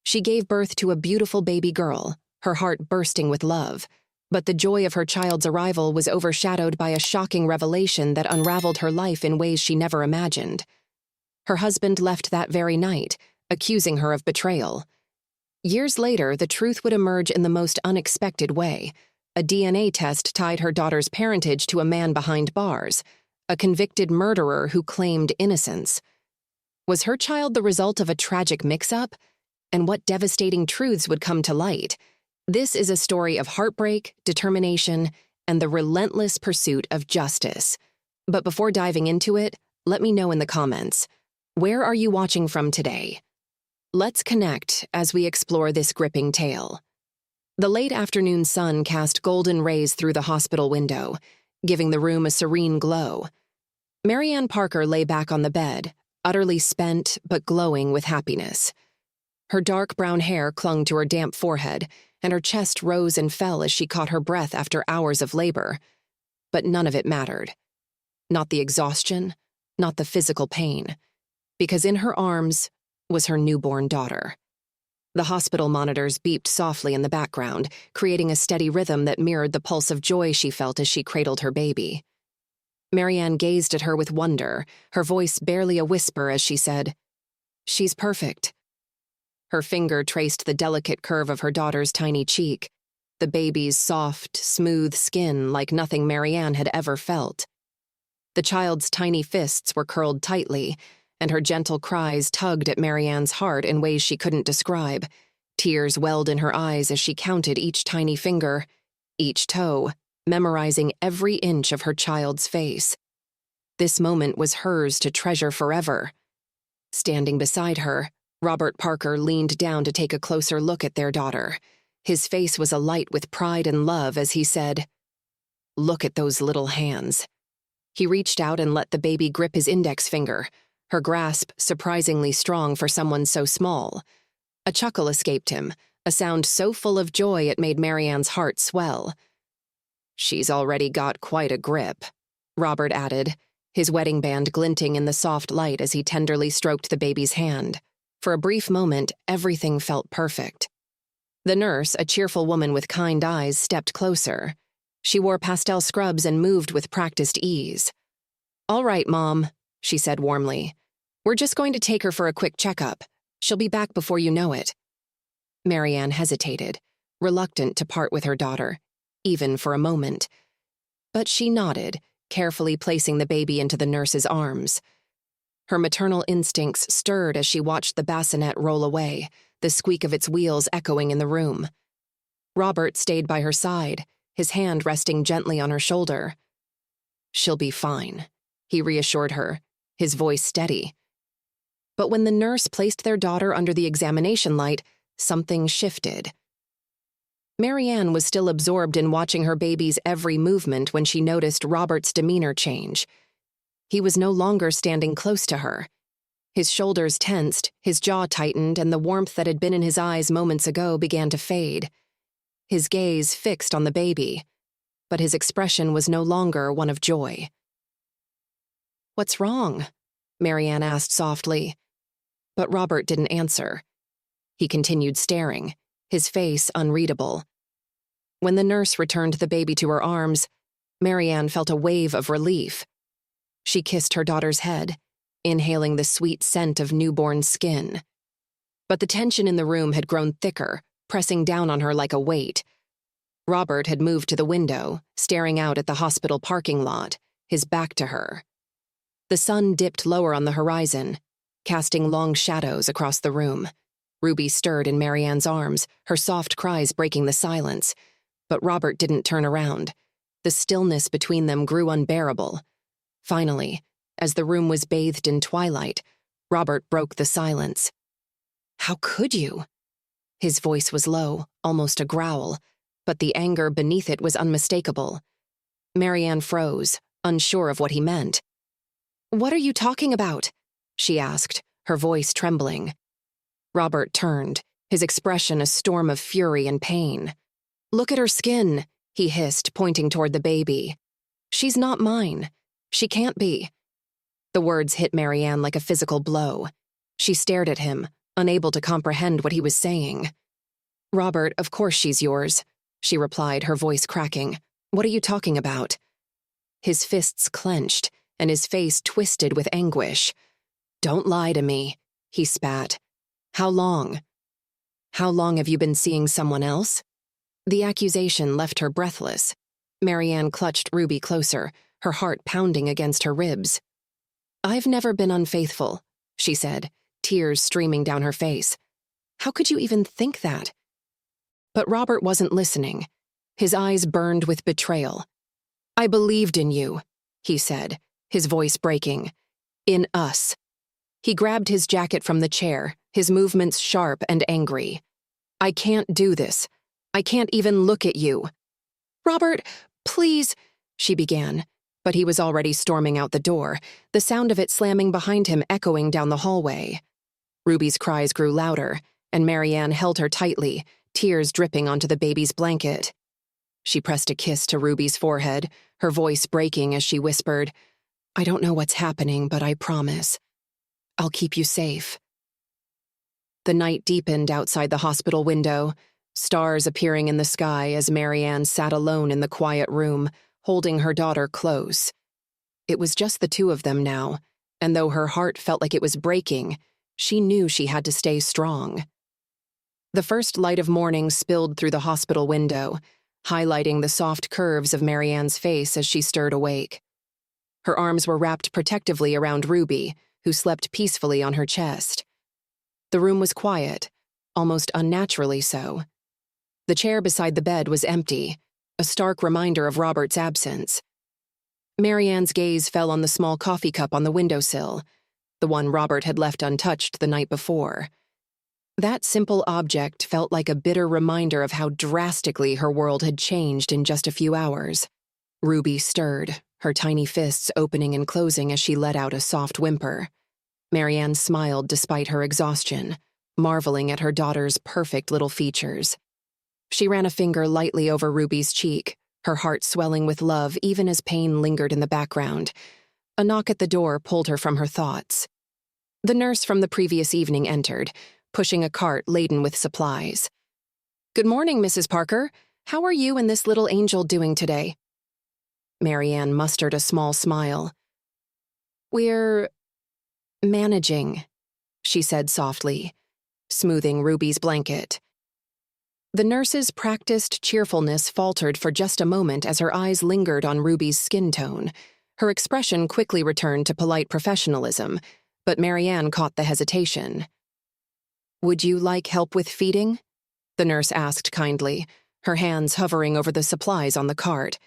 She gave birth to a beautiful baby girl, her heart bursting with love. But the joy of her child's arrival was overshadowed by a shocking revelation that unraveled her life in ways she never imagined. Her husband left that very night, accusing her of betrayal. Years later, the truth would emerge in the most unexpected way. A DNA test tied her daughter's parentage to a man behind bars, a convicted murderer who claimed innocence. Was her child the result of a tragic mix-up? And what devastating truths would come to light? This is a story of heartbreak, determination, and the relentless pursuit of justice. But before diving into it, let me know in the comments, where are you watching from today? Let's connect as we explore this gripping tale. The late afternoon sun cast golden rays through the hospital window, giving the room a serene glow. Marianne Parker lay back on the bed, utterly spent but glowing with happiness. Her dark brown hair clung to her damp forehead, and her chest rose and fell as she caught her breath after hours of labor. But none of it mattered. Not the exhaustion, not the physical pain, because in her arms was her newborn daughter. The hospital monitors beeped softly in the background, creating a steady rhythm that mirrored the pulse of joy she felt as she cradled her baby. Marianne gazed at her with wonder, her voice barely a whisper as she said, "She's perfect." Her finger traced the delicate curve of her daughter's tiny cheek, the baby's soft, smooth skin like nothing Marianne had ever felt. The child's tiny fists were curled tightly, and her gentle cries tugged at Marianne's heart in ways she couldn't describe. Tears welled in her eyes as she counted each tiny finger, each toe, memorizing every inch of her child's face. This moment was hers to treasure forever. Standing beside her, Robert Parker leaned down to take a closer look at their daughter. His face was alight with pride and love as he said, "Look at those little hands." He reached out and let the baby grip his index finger, her grasp surprisingly strong for someone so small. A chuckle escaped him, a sound so full of joy it made Marianne's heart swell. "She's already got quite a grip," Robert added, his wedding band glinting in the soft light as he tenderly stroked the baby's hand. For a brief moment, everything felt perfect. The nurse, a cheerful woman with kind eyes, stepped closer. She wore pastel scrubs and moved with practiced ease. "All right, Mom," she said warmly. "We're just going to take her for a quick checkup. She'll be back before you know it." Marianne hesitated, reluctant to part with her daughter, even for a moment. But she nodded, carefully placing the baby into the nurse's arms. Her maternal instincts stirred as she watched the bassinet roll away, the squeak of its wheels echoing in the room. Robert stayed by her side, his hand resting gently on her shoulder. "She'll be fine," he reassured her, his voice steady. But when the nurse placed their daughter under the examination light, something shifted. Marianne was still absorbed in watching her baby's every movement when she noticed Robert's demeanor change. He was no longer standing close to her. His shoulders tensed, his jaw tightened, and the warmth that had been in his eyes moments ago began to fade. His gaze fixed on the baby, but his expression was no longer one of joy. "What's wrong?" Marianne asked softly. But Robert didn't answer. He continued staring, his face unreadable. When the nurse returned the baby to her arms, Marianne felt a wave of relief. She kissed her daughter's head, inhaling the sweet scent of newborn skin. But the tension in the room had grown thicker, pressing down on her like a weight. Robert had moved to the window, staring out at the hospital parking lot, his back to her. The sun dipped lower on the horizon, casting long shadows across the room. Ruby stirred in Marianne's arms, her soft cries breaking the silence. But Robert didn't turn around. The stillness between them grew unbearable. Finally, as the room was bathed in twilight, Robert broke the silence. "How could you?" His voice was low, almost a growl, but the anger beneath it was unmistakable. Marianne froze, unsure of what he meant. "What are you talking about?" she asked, her voice trembling. Robert turned, his expression a storm of fury and pain. "Look at her skin," he hissed, pointing toward the baby. "She's not mine. She can't be." The words hit Marianne like a physical blow. She stared at him, unable to comprehend what he was saying. "Robert, of course she's yours," she replied, her voice cracking. "What are you talking about?" His fists clenched, and his face twisted with anguish. "Don't lie to me," he spat. "How long? How long have you been seeing someone else?" The accusation left her breathless. Marianne clutched Ruby closer, her heart pounding against her ribs. "I've never been unfaithful," she said, tears streaming down her face. "How could you even think that?" But Robert wasn't listening. His eyes burned with betrayal. "I believed in you," he said, his voice breaking. "In us." He grabbed his jacket from the chair, his movements sharp and angry. "I can't do this. I can't even look at you." "Robert, please," she began, but he was already storming out the door, the sound of it slamming behind him echoing down the hallway. Ruby's cries grew louder, and Marianne held her tightly, tears dripping onto the baby's blanket. She pressed a kiss to Ruby's forehead, her voice breaking as she whispered, "I don't know what's happening, but I promise. I'll keep you safe." The night deepened outside the hospital window, stars appearing in the sky as Marianne sat alone in the quiet room, holding her daughter close. It was just the two of them now, and though her heart felt like it was breaking, she knew she had to stay strong. The first light of morning spilled through the hospital window, highlighting the soft curves of Marianne's face as she stirred awake. Her arms were wrapped protectively around Ruby, who slept peacefully on her chest. The room was quiet, almost unnaturally so. The chair beside the bed was empty, a stark reminder of Robert's absence. Marianne's gaze fell on the small coffee cup on the windowsill, the one Robert had left untouched the night before. That simple object felt like a bitter reminder of how drastically her world had changed in just a few hours. Ruby stirred, her tiny fists opening and closing as she let out a soft whimper. Marianne smiled despite her exhaustion, marveling at her daughter's perfect little features. She ran a finger lightly over Ruby's cheek, her heart swelling with love even as pain lingered in the background. A knock at the door pulled her from her thoughts. The nurse from the previous evening entered, pushing a cart laden with supplies. "Good morning, Mrs. Parker. How are you and this little angel doing today?" Marianne mustered a small smile. "We're managing," she said softly, smoothing Ruby's blanket. The nurse's practiced cheerfulness faltered for just a moment as her eyes lingered on Ruby's skin tone. Her expression quickly returned to polite professionalism, but Marianne caught the hesitation. "Would you like help with feeding?" the nurse asked kindly, her hands hovering over the supplies on the cart.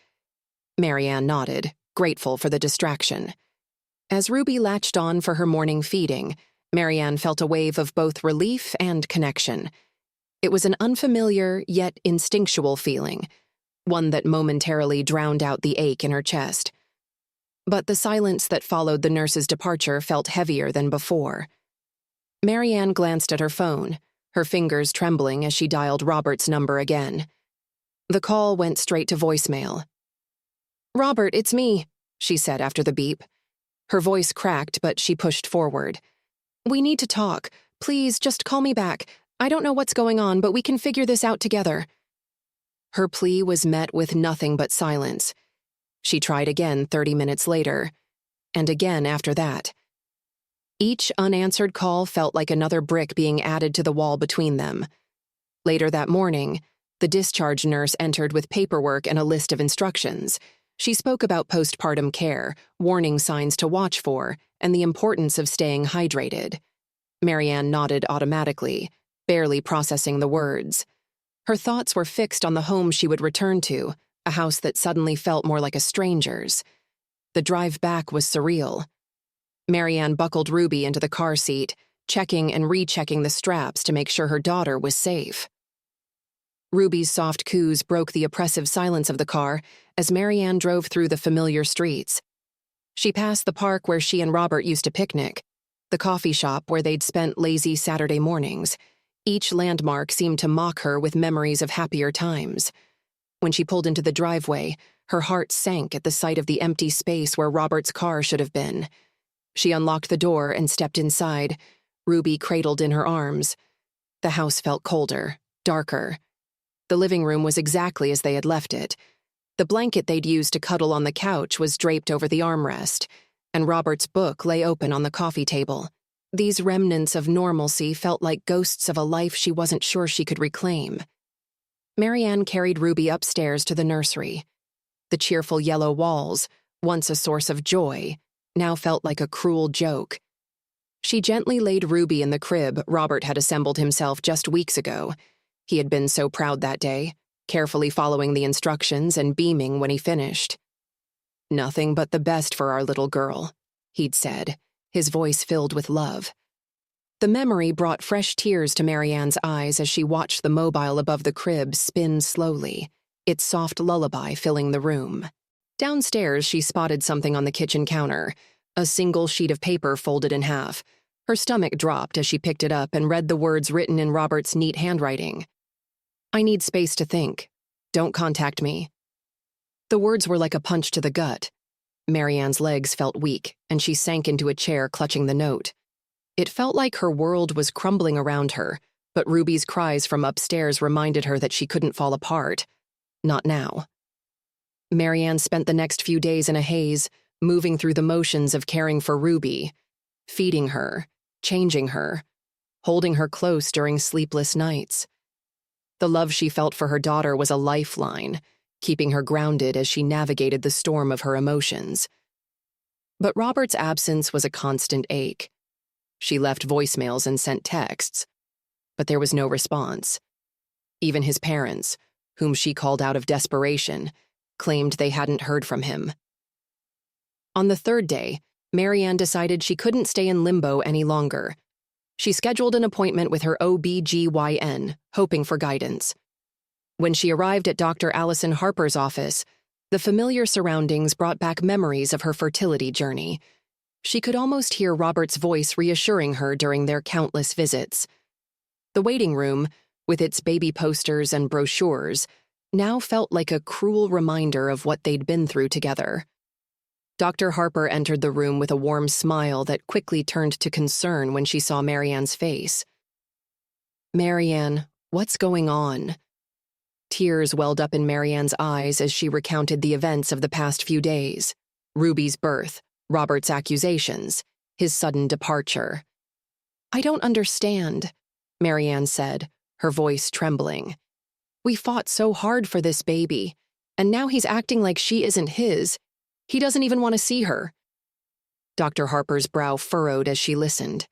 Marianne nodded, grateful for the distraction. As Ruby latched on for her morning feeding, Marianne felt a wave of both relief and connection. It was an unfamiliar yet instinctual feeling, one that momentarily drowned out the ache in her chest. But the silence that followed the nurse's departure felt heavier than before. Marianne glanced at her phone, her fingers trembling as she dialed Robert's number again. The call went straight to voicemail. "Robert, it's me," she said after the beep. Her voice cracked, but she pushed forward. "We need to talk. Please, just call me back. I don't know what's going on, but we can figure this out together." Her plea was met with nothing but silence. She tried again 30 minutes later, and again after that. Each unanswered call felt like another brick being added to the wall between them. Later that morning, the discharge nurse entered with paperwork and a list of instructions. She spoke about postpartum care, warning signs to watch for, and the importance of staying hydrated. Marianne nodded automatically, barely processing the words. Her thoughts were fixed on the home she would return to, a house that suddenly felt more like a stranger's. The drive back was surreal. Marianne buckled Ruby into the car seat, checking and rechecking the straps to make sure her daughter was safe. Ruby's soft coos broke the oppressive silence of the car as Marianne drove through the familiar streets. She passed the park where she and Robert used to picnic, the coffee shop where they'd spent lazy Saturday mornings. Each landmark seemed to mock her with memories of happier times. When she pulled into the driveway, her heart sank at the sight of the empty space where Robert's car should have been. She unlocked the door and stepped inside, Ruby cradled in her arms. The house felt colder, darker. The living room was exactly as they had left it. The blanket they'd used to cuddle on the couch was draped over the armrest, and Robert's book lay open on the coffee table. These remnants of normalcy felt like ghosts of a life she wasn't sure she could reclaim. Marianne carried Ruby upstairs to the nursery. The cheerful yellow walls, once a source of joy, now felt like a cruel joke. She gently laid Ruby in the crib Robert had assembled himself just weeks ago. He had been so proud that day, carefully following the instructions and beaming when he finished. "Nothing but the best for our little girl," he'd said, his voice filled with love. The memory brought fresh tears to Marianne's eyes as she watched the mobile above the crib spin slowly, its soft lullaby filling the room. Downstairs, she spotted something on the kitchen counter, a single sheet of paper folded in half. Her stomach dropped as she picked it up and read the words written in Robert's neat handwriting. "I need space to think. Don't contact me." The words were like a punch to the gut. Marianne's legs felt weak, and she sank into a chair clutching the note. It felt like her world was crumbling around her, but Ruby's cries from upstairs reminded her that she couldn't fall apart. Not now. Marianne spent the next few days in a haze, moving through the motions of caring for Ruby, feeding her, changing her, holding her close during sleepless nights. The love she felt for her daughter was a lifeline, keeping her grounded as she navigated the storm of her emotions. But Robert's absence was a constant ache. She left voicemails and sent texts, but there was no response. Even his parents, whom she called out of desperation, claimed they hadn't heard from him. On the third day, Marianne decided she couldn't stay in limbo any longer. She scheduled an appointment with her OB/GYN, hoping for guidance. When she arrived at Dr. Allison Harper's office, the familiar surroundings brought back memories of her fertility journey. She could almost hear Robert's voice reassuring her during their countless visits. The waiting room, with its baby posters and brochures, now felt like a cruel reminder of what they'd been through together. Dr. Harper entered the room with a warm smile that quickly turned to concern when she saw Marianne's face. "Marianne, what's going on?" Tears welled up in Marianne's eyes as she recounted the events of the past few days. Ruby's birth, Robert's accusations, his sudden departure. "I don't understand," Marianne said, her voice trembling. "We fought so hard for this baby, and now he's acting like she isn't his. He doesn't even want to see her." Dr. Harper's brow furrowed as she listened.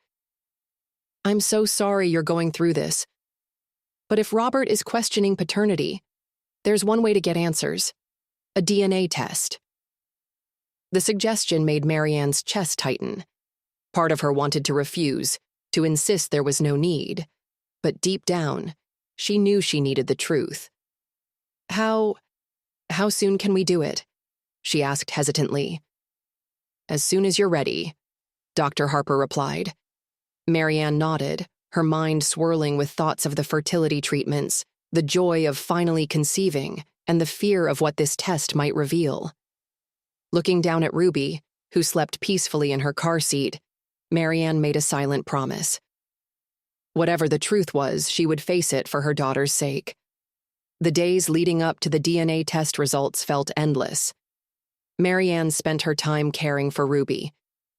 "I'm so sorry you're going through this. But if Robert is questioning paternity, there's one way to get answers: a DNA test." The suggestion made Marianne's chest tighten. Part of her wanted to refuse, to insist there was no need. But deep down, she knew she needed the truth. How soon can we do it?" she asked hesitantly. "As soon as you're ready," Dr. Harper replied. Marianne nodded, her mind swirling with thoughts of the fertility treatments, the joy of finally conceiving, and the fear of what this test might reveal. Looking down at Ruby, who slept peacefully in her car seat, Marianne made a silent promise. Whatever the truth was, she would face it for her daughter's sake. The days leading up to the DNA test results felt endless. Marianne spent her time caring for Ruby,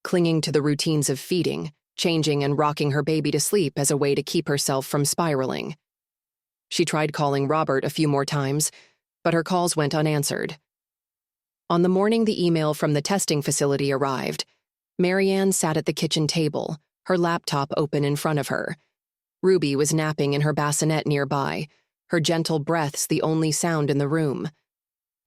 clinging to the routines of feeding, changing and rocking her baby to sleep as a way to keep herself from spiraling. She tried calling Robert a few more times, but her calls went unanswered. On the morning the email from the testing facility arrived, Marianne sat at the kitchen table, her laptop open in front of her. Ruby was napping in her bassinet nearby, her gentle breaths the only sound in the room.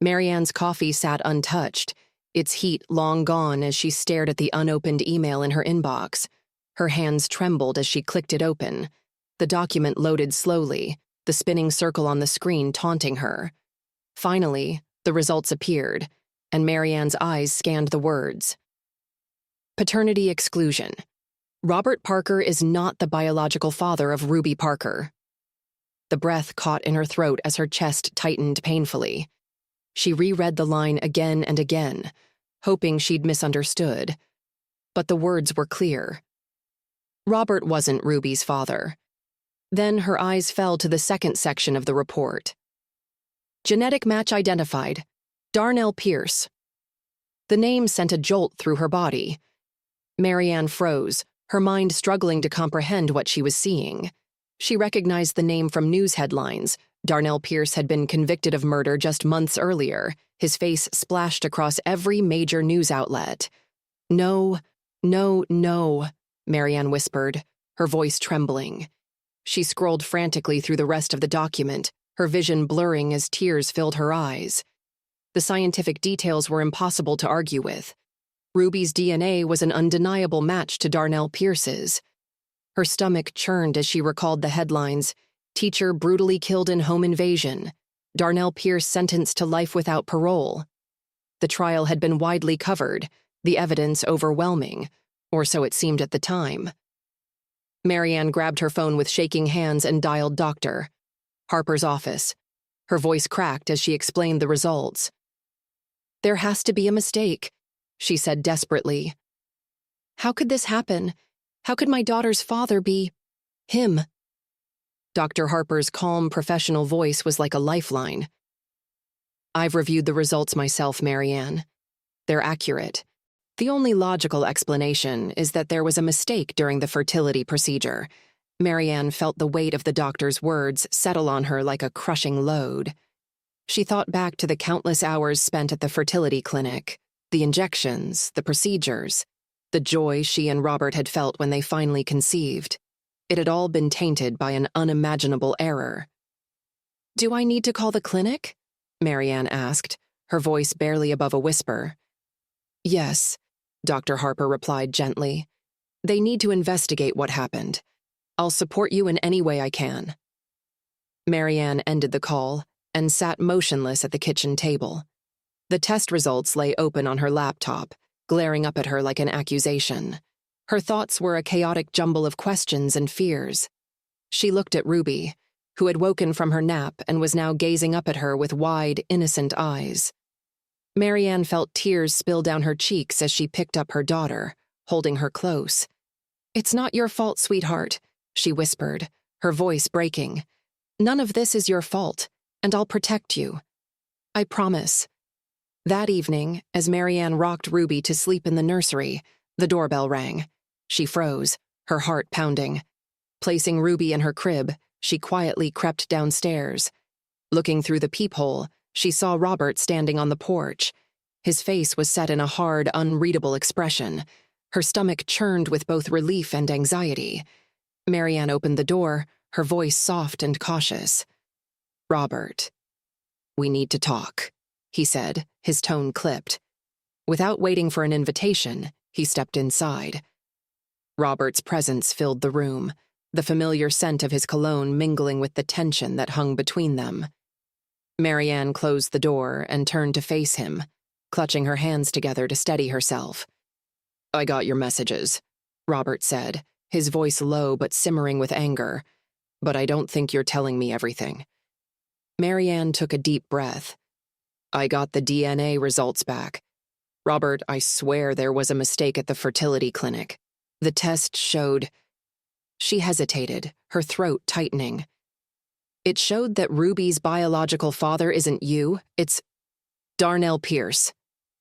Marianne's coffee sat untouched, its heat long gone as she stared at the unopened email in her inbox. Her hands trembled as she clicked it open. The document loaded slowly, the spinning circle on the screen taunting her. Finally, the results appeared, and Marianne's eyes scanned the words. Paternity exclusion. Robert Parker is not the biological father of Ruby Parker. The breath caught in her throat as her chest tightened painfully. She reread the line again and again, hoping she'd misunderstood. But the words were clear. Robert wasn't Ruby's father. Then her eyes fell to the second section of the report. Genetic match identified. Darnell Pierce. The name sent a jolt through her body. Marianne froze, her mind struggling to comprehend what she was seeing. She recognized the name from news headlines. Darnell Pierce had been convicted of murder just months earlier, his face splashed across every major news outlet. No, no, no, Marianne whispered, her voice trembling. She scrolled frantically through the rest of the document, her vision blurring as tears filled her eyes. The scientific details were impossible to argue with. Ruby's DNA was an undeniable match to Darnell Pierce's. Her stomach churned as she recalled the headlines: Teacher brutally killed in home invasion. Darnell Pierce sentenced to life without parole. The trial had been widely covered, the evidence overwhelming, or so it seemed at the time. Marianne grabbed her phone with shaking hands and dialed Dr. Harper's office. Her voice cracked as she explained the results. "There has to be a mistake," she said desperately. "How could this happen? How could my daughter's father be him?" Dr. Harper's calm, professional voice was like a lifeline. "I've reviewed the results myself, Marianne. They're accurate. The only logical explanation is that there was a mistake during the fertility procedure." Marianne felt the weight of the doctor's words settle on her like a crushing load. She thought back to the countless hours spent at the fertility clinic, the injections, the procedures, the joy she and Robert had felt when they finally conceived. It had all been tainted by an unimaginable error. "Do I need to call the clinic?" Marianne asked, her voice barely above a whisper. "Yes," Dr. Harper replied gently. "They need to investigate what happened. I'll support you in any way I can." Marianne ended the call and sat motionless at the kitchen table. The test results lay open on her laptop, glaring up at her like an accusation. Her thoughts were a chaotic jumble of questions and fears. She looked at Ruby, who had woken from her nap and was now gazing up at her with wide, innocent eyes. Marianne felt tears spill down her cheeks as she picked up her daughter, holding her close. "It's not your fault, sweetheart," she whispered, her voice breaking. "None of this is your fault, and I'll protect you. I promise." That evening, as Marianne rocked Ruby to sleep in the nursery, the doorbell rang. She froze, her heart pounding. Placing Ruby in her crib, she quietly crept downstairs. Looking through the peephole, she saw Robert standing on the porch. His face was set in a hard, unreadable expression. Her stomach churned with both relief and anxiety. Marianne opened the door, her voice soft and cautious. "Robert, we need to talk," he said, his tone clipped. Without waiting for an invitation, he stepped inside. Robert's presence filled the room, the familiar scent of his cologne mingling with the tension that hung between them. Marianne closed the door and turned to face him, clutching her hands together to steady herself. "I got your messages," Robert said, his voice low but simmering with anger. "But I don't think you're telling me everything." Marianne took a deep breath. "I got the DNA results back. Robert, I swear there was a mistake at the fertility clinic. The test showed—" She hesitated, her throat tightening. "It showed that Ruby's biological father isn't you, it's Darnell Pierce,"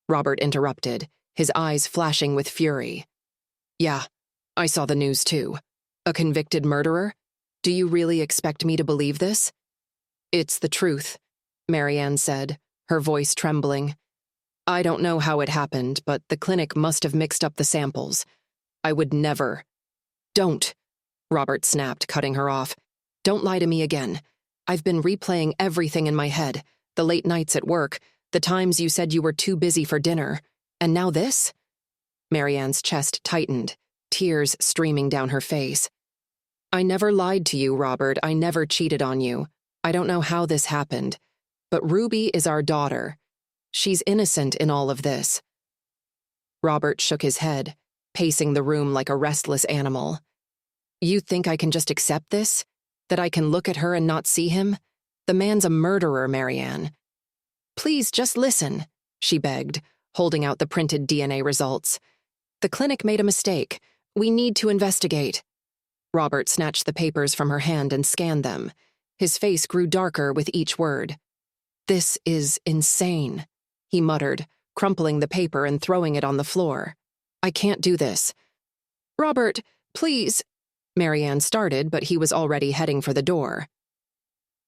Robert interrupted, his eyes flashing with fury. "Yeah, I saw the news too. A convicted murderer? Do you really expect me to believe this?" "It's the truth," Marianne said, her voice trembling. "I don't know how it happened, but the clinic must have mixed up the samples. I would never—" "Don't," Robert snapped, cutting her off. "Don't lie to me again. I've been replaying everything in my head, the late nights at work, the times you said you were too busy for dinner, and now this?" Marianne's chest tightened, tears streaming down her face. "I never lied to you, Robert. I never cheated on you. I don't know how this happened, but Ruby is our daughter. She's innocent in all of this." Robert shook his head, pacing the room like a restless animal. "You think I can just accept this? That I can look at her and not see him? The man's a murderer, Marianne." "Please, just listen," she begged, holding out the printed DNA results. "The clinic made a mistake. We need to investigate." Robert snatched the papers from her hand and scanned them. His face grew darker with each word. "This is insane," he muttered, crumpling the paper and throwing it on the floor. "I can't do this." "Robert, please," Marianne started, but he was already heading for the door.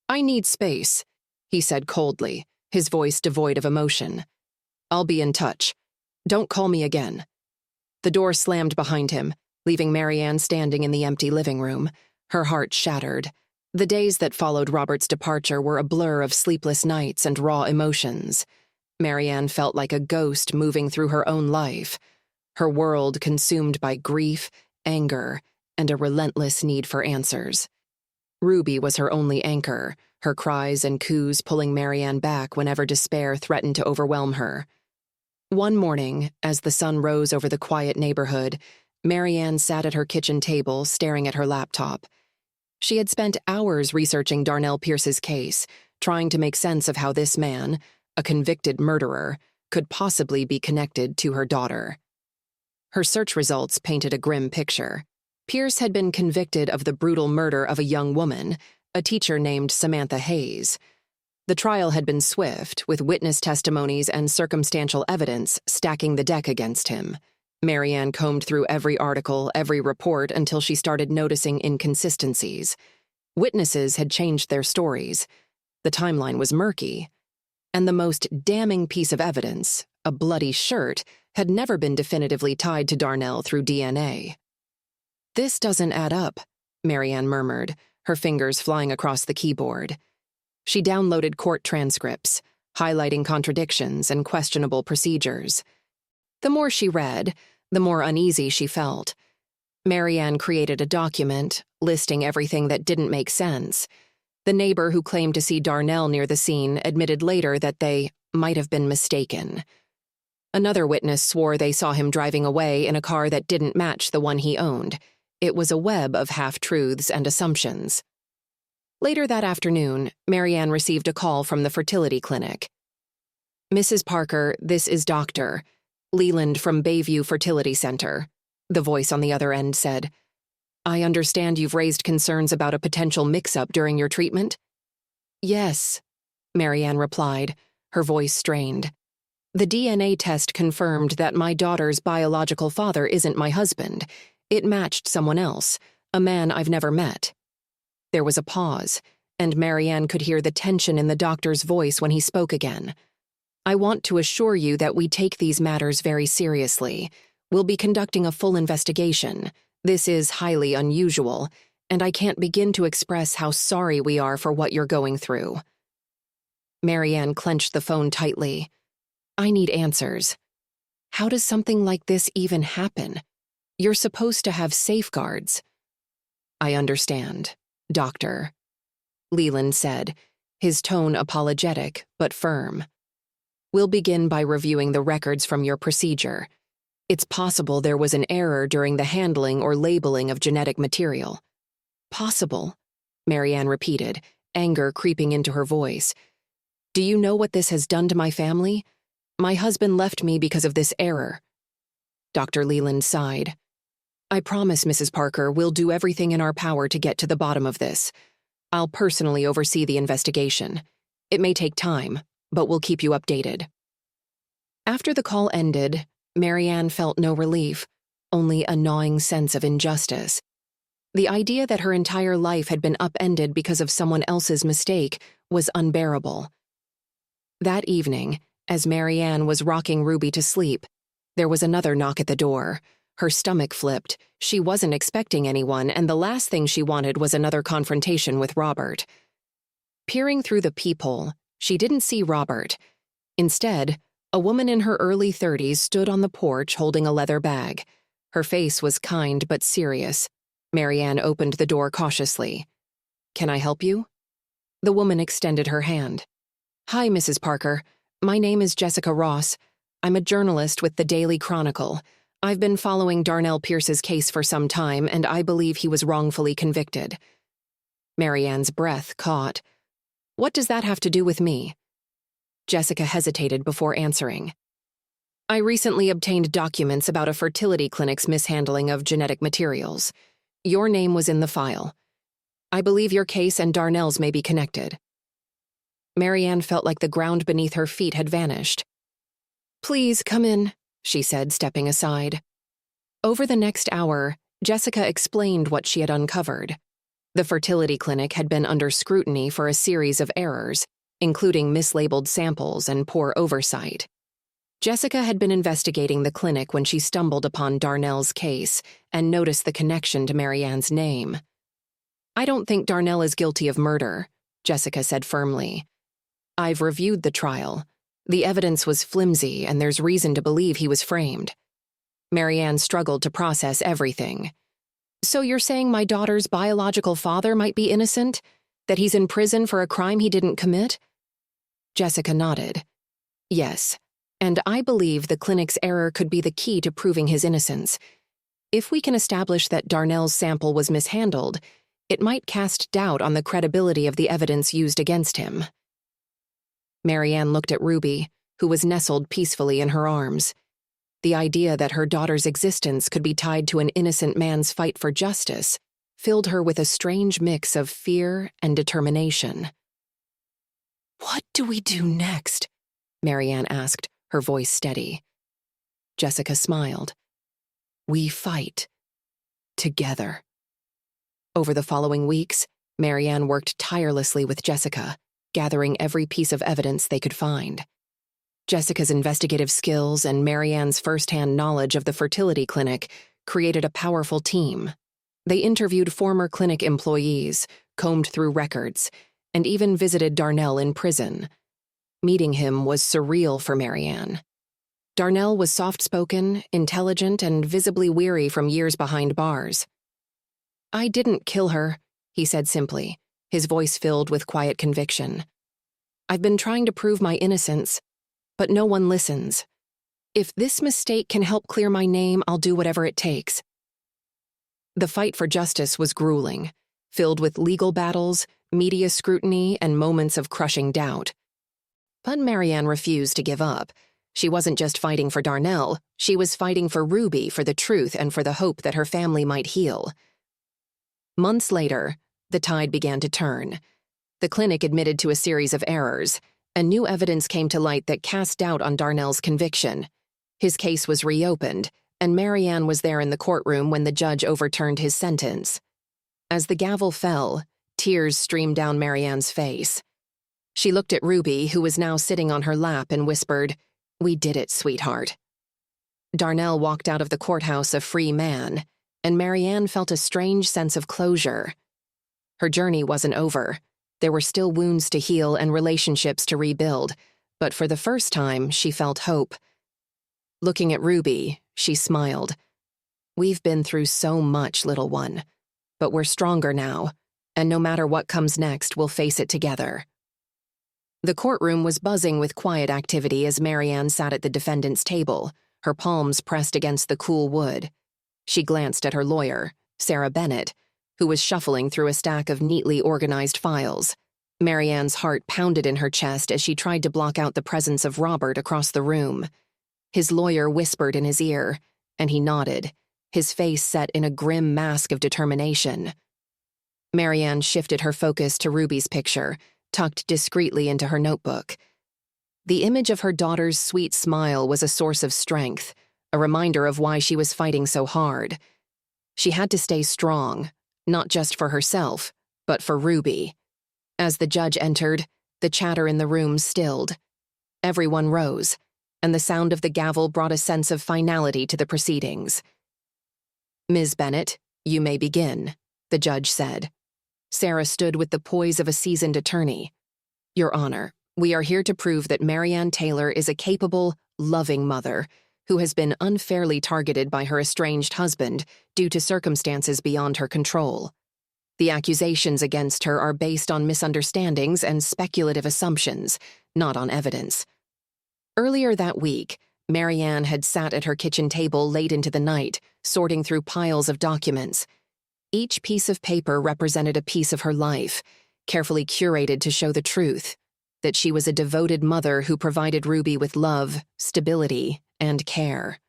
"I need space," he said coldly, his voice devoid of emotion. "I'll be in touch. Don't call me again." The door slammed behind him, leaving Marianne standing in the empty living room, her heart shattered. The days that followed Robert's departure were a blur of sleepless nights and raw emotions. Marianne felt like a ghost moving through her own life, her world consumed by grief, anger, and a relentless need for answers. Ruby was her only anchor, her cries and coos pulling Marianne back whenever despair threatened to overwhelm her. One morning, as the sun rose over the quiet neighborhood, Marianne sat at her kitchen table staring at her laptop. She had spent hours researching Darnell Pierce's case, trying to make sense of how this man, a convicted murderer, could possibly be connected to her daughter. Her search results painted a grim picture. Pierce had been convicted of the brutal murder of a young woman, a teacher named Samantha Hayes. The trial had been swift, with witness testimonies and circumstantial evidence stacking the deck against him. Marianne combed through every article, every report, until she started noticing inconsistencies. Witnesses had changed their stories. The timeline was murky. And the most damning piece of evidence, a bloody shirt, had never been definitively tied to Darnell through DNA. "This doesn't add up," Marianne murmured, her fingers flying across the keyboard. She downloaded court transcripts, highlighting contradictions and questionable procedures. The more she read, the more uneasy she felt. Marianne created a document, listing everything that didn't make sense. The neighbor who claimed to see Darnell near the scene admitted later that they might have been mistaken. Another witness swore they saw him driving away in a car that didn't match the one he owned. It was a web of half-truths and assumptions. Later that afternoon, Marianne received a call from the fertility clinic. "Mrs. Parker, this is Dr. Leland from Bayview Fertility Center," the voice on the other end said. "I understand you've raised concerns about a potential mix-up during your treatment?" "Yes," Marianne replied, her voice strained. "The DNA test confirmed that my daughter's biological father isn't my husband. It matched someone else, a man I've never met." There was a pause, and Marianne could hear the tension in the doctor's voice when he spoke again. "I want to assure you that we take these matters very seriously. We'll be conducting a full investigation. This is highly unusual, and I can't begin to express how sorry we are for what you're going through." Marianne clenched the phone tightly. "I need answers. How does something like this even happen? You're supposed to have safeguards." "I understand, Doctor," Leland said, his tone apologetic but firm. "We'll begin by reviewing the records from your procedure. It's possible there was an error during the handling or labeling of genetic material." "Possible," Marianne repeated, anger creeping into her voice. "Do you know what this has done to my family? My husband left me because of this error." Dr. Leland sighed. "I promise, Mrs. Parker, we'll do everything in our power to get to the bottom of this. I'll personally oversee the investigation. It may take time, but we'll keep you updated." After the call ended, Marianne felt no relief, only a gnawing sense of injustice. The idea that her entire life had been upended because of someone else's mistake was unbearable. That evening, as Marianne was rocking Ruby to sleep, there was another knock at the door. Her stomach flipped. She wasn't expecting anyone, and the last thing she wanted was another confrontation with Robert. Peering through the peephole, she didn't see Robert. Instead, a woman in her early 30s stood on the porch holding a leather bag. Her face was kind but serious. Marianne opened the door cautiously. "Can I help you?" The woman extended her hand. "Hi, Mrs. Parker. My name is Jessica Ross. I'm a journalist with the Daily Chronicle. I've been following Darnell Pierce's case for some time, and I believe he was wrongfully convicted." Marianne's breath caught. "What does that have to do with me?" Jessica hesitated before answering. "I recently obtained documents about a fertility clinic's mishandling of genetic materials. Your name was in the file. I believe your case and Darnell's may be connected. Marianne felt like the ground beneath her feet had vanished. Please come in, she said, stepping aside. Over the next hour, Jessica explained what she had uncovered. The fertility clinic had been under scrutiny for a series of errors, including mislabeled samples and poor oversight. Jessica had been investigating the clinic when she stumbled upon Darnell's case and noticed the connection to Marianne's name. I don't think Darnell is guilty of murder, Jessica said firmly. I've reviewed the trial. The evidence was flimsy, and there's reason to believe he was framed. Marianne struggled to process everything. So you're saying my daughter's biological father might be innocent? That he's in prison for a crime he didn't commit? Jessica nodded. Yes, and I believe the clinic's error could be the key to proving his innocence. If we can establish that Darnell's sample was mishandled, it might cast doubt on the credibility of the evidence used against him. Marianne looked at Ruby, who was nestled peacefully in her arms. The idea that her daughter's existence could be tied to an innocent man's fight for justice filled her with a strange mix of fear and determination. What do we do next? Marianne asked, her voice steady. Jessica smiled. We fight. Together. Over the following weeks, Marianne worked tirelessly with Jessica, gathering every piece of evidence they could find. Jessica's investigative skills and Marianne's first-hand knowledge of the fertility clinic created a powerful team. They interviewed former clinic employees, combed through records, and even visited Darnell in prison. Meeting him was surreal for Marianne. Darnell was soft-spoken, intelligent, and visibly weary from years behind bars. I didn't kill her, he said simply, his voice filled with quiet conviction. I've been trying to prove my innocence, but no one listens. If this mistake can help clear my name, I'll do whatever it takes. The fight for justice was grueling, filled with legal battles, media scrutiny, and moments of crushing doubt. But Marianne refused to give up. She wasn't just fighting for Darnell, she was fighting for Ruby, for the truth, and for the hope that her family might heal. Months later, the tide began to turn. The clinic admitted to a series of errors, and new evidence came to light that cast doubt on Darnell's conviction. His case was reopened, and Marianne was there in the courtroom when the judge overturned his sentence. As the gavel fell, tears streamed down Marianne's face. She looked at Ruby, who was now sitting on her lap, and whispered, "We did it, sweetheart." Darnell walked out of the courthouse a free man, and Marianne felt a strange sense of closure. Her journey wasn't over. There were still wounds to heal and relationships to rebuild, but for the first time, she felt hope. Looking at Ruby, she smiled. We've been through so much, little one, but we're stronger now, and no matter what comes next, we'll face it together. The courtroom was buzzing with quiet activity as Marianne sat at the defendant's table, her palms pressed against the cool wood. She glanced at her lawyer, Sarah Bennett, who was shuffling through a stack of neatly organized files. Marianne's heart pounded in her chest as she tried to block out the presence of Robert across the room. His lawyer whispered in his ear, and he nodded, his face set in a grim mask of determination. Marianne shifted her focus to Ruby's picture, tucked discreetly into her notebook. The image of her daughter's sweet smile was a source of strength, a reminder of why she was fighting so hard. She had to stay strong, not just for herself, but for Ruby. As the judge entered, the chatter in the room stilled. Everyone rose, and the sound of the gavel brought a sense of finality to the proceedings. "Ms. Bennett, you may begin," the judge said. Sarah stood with the poise of a seasoned attorney. "Your Honor, we are here to prove that Marianne Taylor is a capable, loving mother who has been unfairly targeted by her estranged husband due to circumstances beyond her control. The accusations against her are based on misunderstandings and speculative assumptions, not on evidence." Earlier that week, Marianne had sat at her kitchen table late into the night, sorting through piles of documents. Each piece of paper represented a piece of her life, carefully curated to show the truth, that she was a devoted mother who provided Ruby with love, stability, and care.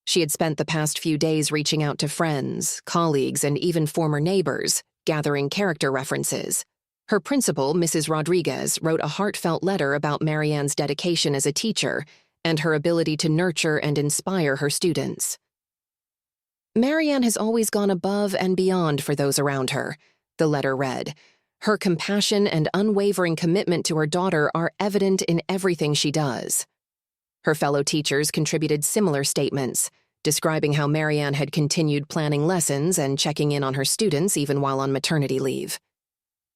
She had spent the past few days reaching out to friends, colleagues, and even former neighbors, gathering character references. Her principal, Mrs. Rodriguez, wrote a heartfelt letter about Marianne's dedication as a teacher and her ability to nurture and inspire her students. Marianne has always gone above and beyond for those around her, the letter read. Her compassion and unwavering commitment to her daughter are evident in everything she does. Her fellow teachers contributed similar statements, describing how Marianne had continued planning lessons and checking in on her students even while on maternity leave.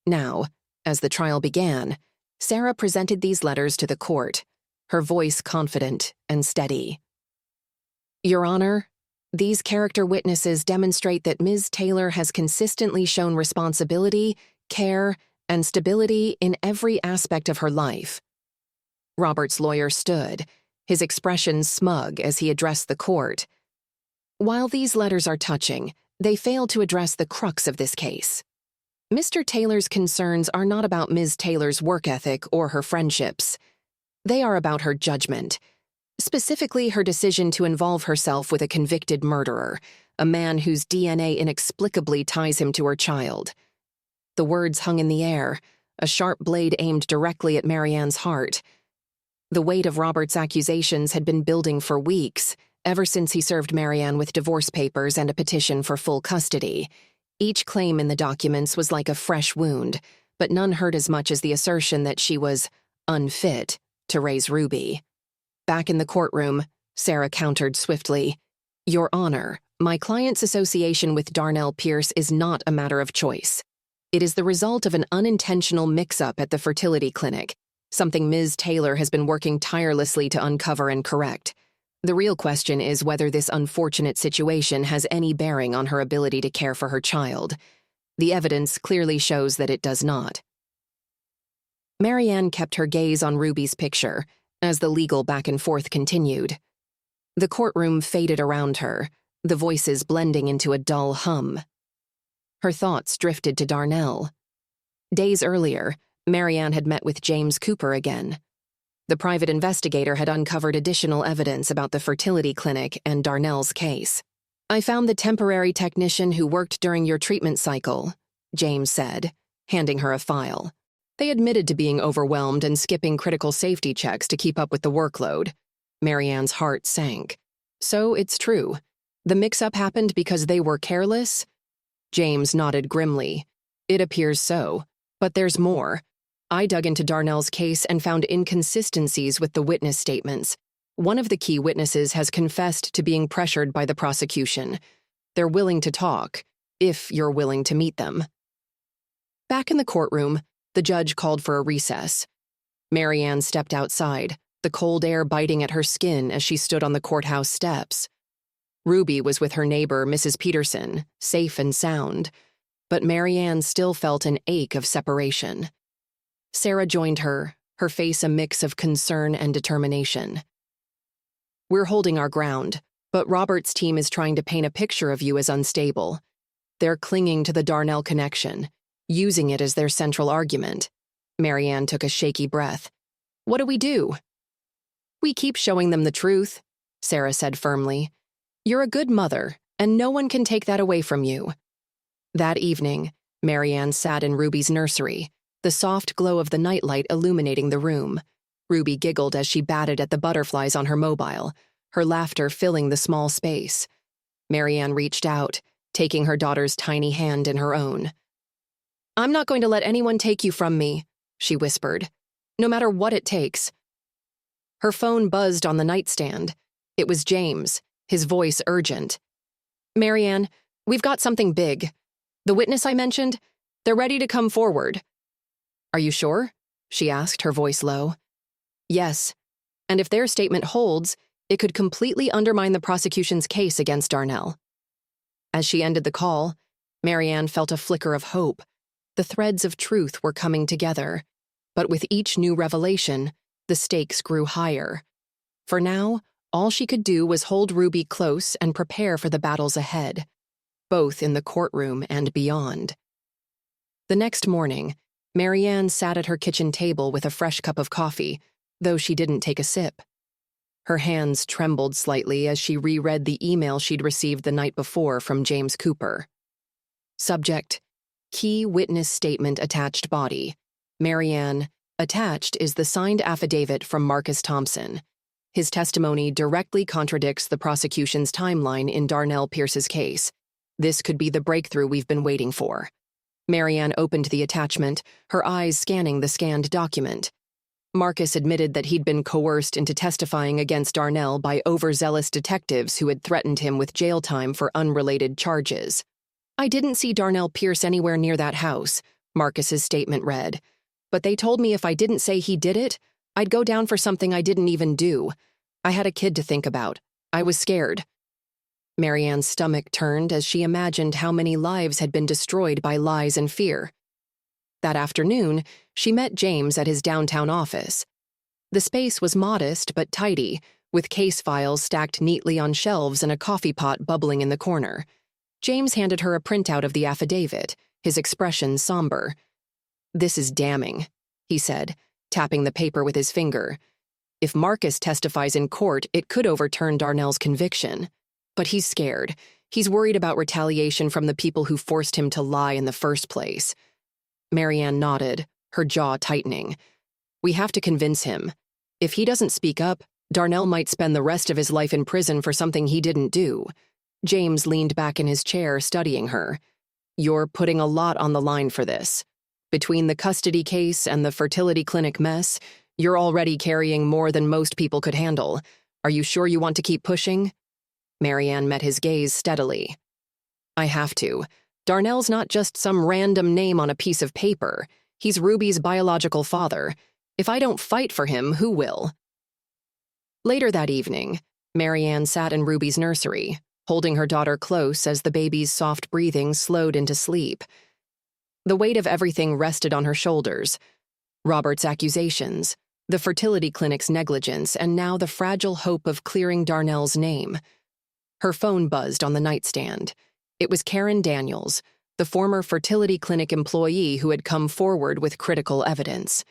Now, as the trial began, Sarah presented these letters to the court, her voice confident and steady. Your Honor, these character witnesses demonstrate that Ms. Taylor has consistently shown responsibility, care, and stability in every aspect of her life. Robert's lawyer stood, his expression smug as he addressed the court. While these letters are touching, they fail to address the crux of this case. Mr. Taylor's concerns are not about Ms. Taylor's work ethic or her friendships. They are about her judgment, specifically her decision to involve herself with a convicted murderer, a man whose DNA inexplicably ties him to her child. The words hung in the air, a sharp blade aimed directly at Marianne's heart. The weight of Robert's accusations had been building for weeks, ever since he served Marianne with divorce papers and a petition for full custody. Each claim in the documents was like a fresh wound, but none hurt as much as the assertion that she was unfit to raise Ruby. Back in the courtroom, Sarah countered swiftly, Your Honor, my client's association with Darnell Pierce is not a matter of choice. It is the result of an unintentional mix-up at the fertility clinic, something Ms. Taylor has been working tirelessly to uncover and correct. The real question is whether this unfortunate situation has any bearing on her ability to care for her child. The evidence clearly shows that it does not. Marianne kept her gaze on Ruby's picture as the legal back and forth continued. The courtroom faded around her, the voices blending into a dull hum. Her thoughts drifted to Darnell. Days earlier, Marianne had met with James Cooper again. The private investigator had uncovered additional evidence about the fertility clinic and Darnell's case. I found the temporary technician who worked during your treatment cycle, James said, handing her a file. They admitted to being overwhelmed and skipping critical safety checks to keep up with the workload. Marianne's heart sank. So it's true. The mix-up happened because they were careless? James nodded grimly. It appears so. But there's more. I dug into Darnell's case and found inconsistencies with the witness statements. One of the key witnesses has confessed to being pressured by the prosecution. They're willing to talk, if you're willing to meet them. Back in the courtroom, the judge called for a recess. Marianne stepped outside, the cold air biting at her skin as she stood on the courthouse steps. Ruby was with her neighbor, Mrs. Peterson, safe and sound, but Marianne still felt an ache of separation. Sarah joined her, her face a mix of concern and determination. We're holding our ground, but Robert's team is trying to paint a picture of you as unstable. They're clinging to the Darnell connection, using it as their central argument. Marianne took a shaky breath. What do we do? We keep showing them the truth, Sarah said firmly. You're a good mother, and no one can take that away from you. That evening, Marianne sat in Ruby's nursery, the soft glow of the nightlight illuminating the room. Ruby giggled as she batted at the butterflies on her mobile, her laughter filling the small space. Marianne reached out, taking her daughter's tiny hand in her own. I'm not going to let anyone take you from me, she whispered, no matter what it takes. Her phone buzzed on the nightstand. It was James, his voice urgent. Marianne, we've got something big. The witness I mentioned, they're ready to come forward. Are you sure? She asked, her voice low. Yes, and if their statement holds, it could completely undermine the prosecution's case against Darnell. As she ended the call, Marianne felt a flicker of hope. The threads of truth were coming together, but with each new revelation, the stakes grew higher. For now, all she could do was hold Ruby close and prepare for the battles ahead, both in the courtroom and beyond. The next morning, Marianne sat at her kitchen table with a fresh cup of coffee, though she didn't take a sip. Her hands trembled slightly as she reread the email she'd received the night before from James Cooper. Subject: Key witness statement attached body. Marianne, attached is the signed affidavit from Marcus Thompson. His testimony directly contradicts the prosecution's timeline in Darnell Pierce's case. This could be the breakthrough we've been waiting for. Marianne opened the attachment, her eyes scanning the scanned document. Marcus admitted that he'd been coerced into testifying against Darnell by overzealous detectives who had threatened him with jail time for unrelated charges. "I didn't see Darnell Pierce anywhere near that house," Marcus's statement read. "But they told me if I didn't say he did it, I'd go down for something I didn't even do. I had a kid to think about. I was scared." Marianne's stomach turned as she imagined how many lives had been destroyed by lies and fear. That afternoon, she met James at his downtown office. The space was modest but tidy, with case files stacked neatly on shelves and a coffee pot bubbling in the corner. James handed her a printout of the affidavit, his expression somber. "This is damning," he said, tapping the paper with his finger. "If Marcus testifies in court, it could overturn Darnell's conviction. But he's scared. He's worried about retaliation from the people who forced him to lie in the first place." Marianne nodded, her jaw tightening. "We have to convince him. If he doesn't speak up, Darnell might spend the rest of his life in prison for something he didn't do." James leaned back in his chair, studying her. "You're putting a lot on the line for this. Between the custody case and the fertility clinic mess, you're already carrying more than most people could handle. Are you sure you want to keep pushing?" Marianne met his gaze steadily. "I have to. Darnell's not just some random name on a piece of paper. He's Ruby's biological father. If I don't fight for him, who will?" Later that evening, Marianne sat in Ruby's nursery, holding her daughter close as the baby's soft breathing slowed into sleep. The weight of everything rested on her shoulders. Robert's accusations, the fertility clinic's negligence, and now the fragile hope of clearing Darnell's name. Her phone buzzed on the nightstand. It was Karen Daniels, the former fertility clinic employee who had come forward with critical evidence.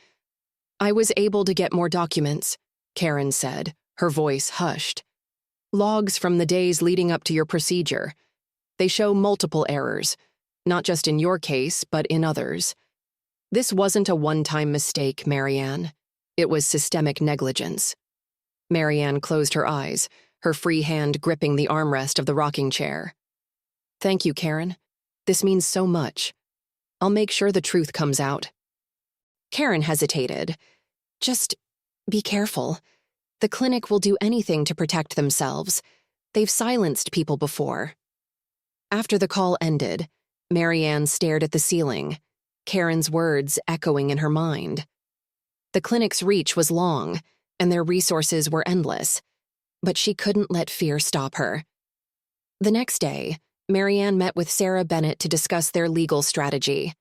"I was able to get more documents," Karen said, her voice hushed. "Logs from the days leading up to your procedure. They show multiple errors, not just in your case, but in others. This wasn't a one-time mistake, Marianne. It was systemic negligence." Marianne closed her eyes, her free hand gripping the armrest of the rocking chair. "Thank you, Karen. This means so much. I'll make sure the truth comes out." Karen hesitated. "Just be careful. The clinic will do anything to protect themselves. They've silenced people before." After the call ended, Marianne stared at the ceiling, Karen's words echoing in her mind. The clinic's reach was long, and their resources were endless, but she couldn't let fear stop her. The next day, Marianne met with Sarah Bennett to discuss their legal strategy.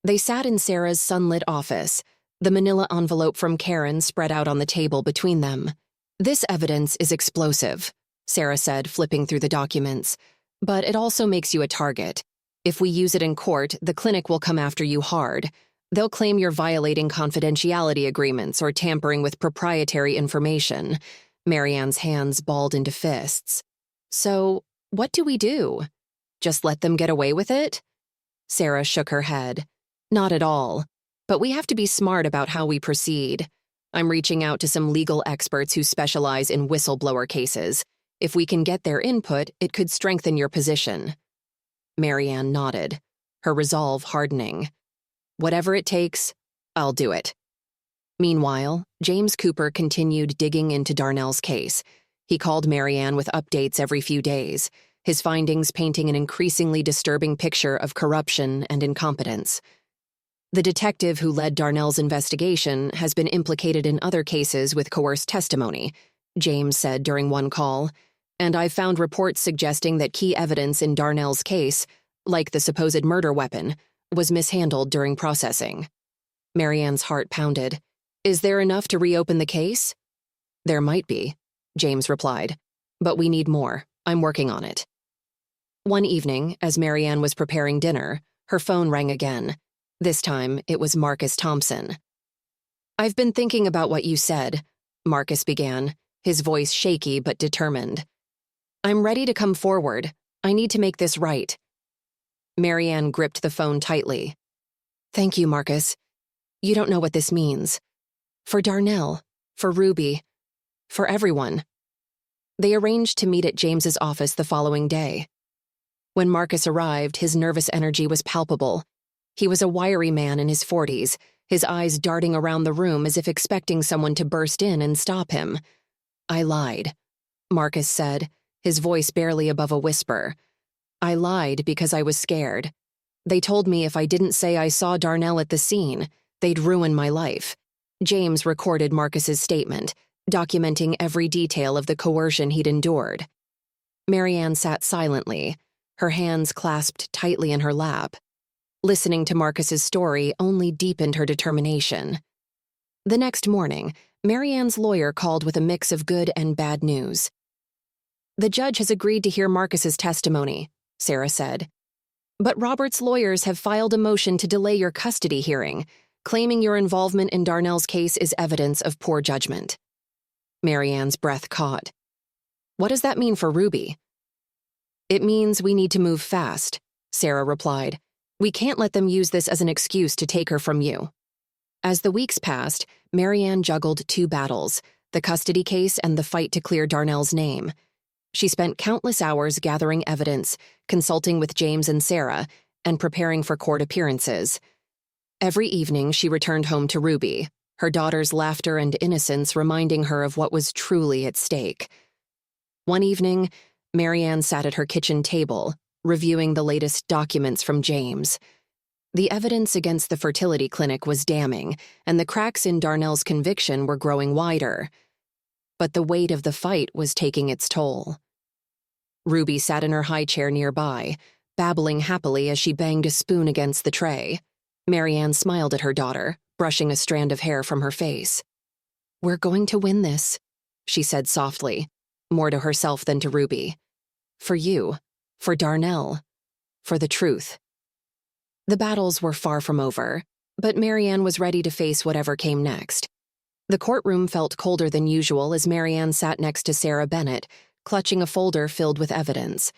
They sat in Sarah's sunlit office, the manila envelope from Karen spread out on the table between them. "This evidence is explosive," Sarah said, flipping through the documents, "but it also makes you a target. If we use it in court, the clinic will come after you hard. They'll claim you're violating confidentiality agreements or tampering with proprietary information." Marianne's hands balled into fists. "So, what do we do? Just let them get away with it?" Sarah shook her head. "Not at all. But we have to be smart about how we proceed. I'm reaching out to some legal experts who specialize in whistleblower cases. If we can get their input, it could strengthen your position." Marianne nodded, her resolve hardening. "Whatever it takes, I'll do it." Meanwhile, James Cooper continued digging into Darnell's case. He called Marianne with updates every few days, his findings painting an increasingly disturbing picture of corruption and incompetence. "The detective who led Darnell's investigation has been implicated in other cases with coerced testimony," James said during one call, "and I've found reports suggesting that key evidence in Darnell's case, like the supposed murder weapon, was mishandled during processing." Marianne's heart pounded. "Is there enough to reopen the case?" "There might be," James replied, "but we need more. I'm working on it." One evening, as Marianne was preparing dinner, her phone rang again. This time, it was Marcus Thompson. "I've been thinking about what you said," Marcus began. his voice shaky but determined. "I'm ready to come forward. I need to make this right." Marianne gripped the phone tightly. "Thank you, Marcus. You don't know what this means. For Darnell, for Ruby, for everyone." They arranged to meet at James's office the following day. When Marcus arrived, his nervous energy was palpable. He was a wiry man in his 40s, his eyes darting around the room as if expecting someone to burst in and stop him. "I lied," Marcus said, his voice barely above a whisper. "I lied because I was scared. They told me if I didn't say I saw Darnell at the scene, they'd ruin my life." James recorded Marcus's statement, documenting every detail of the coercion he'd endured. Marianne sat silently, her hands clasped tightly in her lap. Listening to Marcus's story only deepened her determination. The next morning, Marianne's lawyer called with a mix of good and bad news. "The judge has agreed to hear Marcus's testimony," Sarah said. "But Robert's lawyers have filed a motion to delay your custody hearing, claiming your involvement in Darnell's case is evidence of poor judgment." Marianne's breath caught. "What does that mean for Ruby?" "It means we need to move fast," Sarah replied. "We can't let them use this as an excuse to take her from you." As the weeks passed, Marianne juggled two battles, the custody case and the fight to clear Darnell's name. She spent countless hours gathering evidence, consulting with James and Sarah, and preparing for court appearances. Every evening she returned home to Ruby, her daughter's laughter and innocence reminding her of what was truly at stake. One evening, Marianne sat at her kitchen table, reviewing the latest documents from James. The evidence against the fertility clinic was damning, and the cracks in Darnell's conviction were growing wider. But the weight of the fight was taking its toll. Ruby sat in her high chair nearby, babbling happily as she banged a spoon against the tray. Marianne smiled at her daughter, brushing a strand of hair from her face. "We're going to win this," she said softly, more to herself than to Ruby. "For you, for Darnell, for the truth." The battles were far from over, but Marianne was ready to face whatever came next. The courtroom felt colder than usual as Marianne sat next to Sarah Bennett, clutching a folder filled with evidence.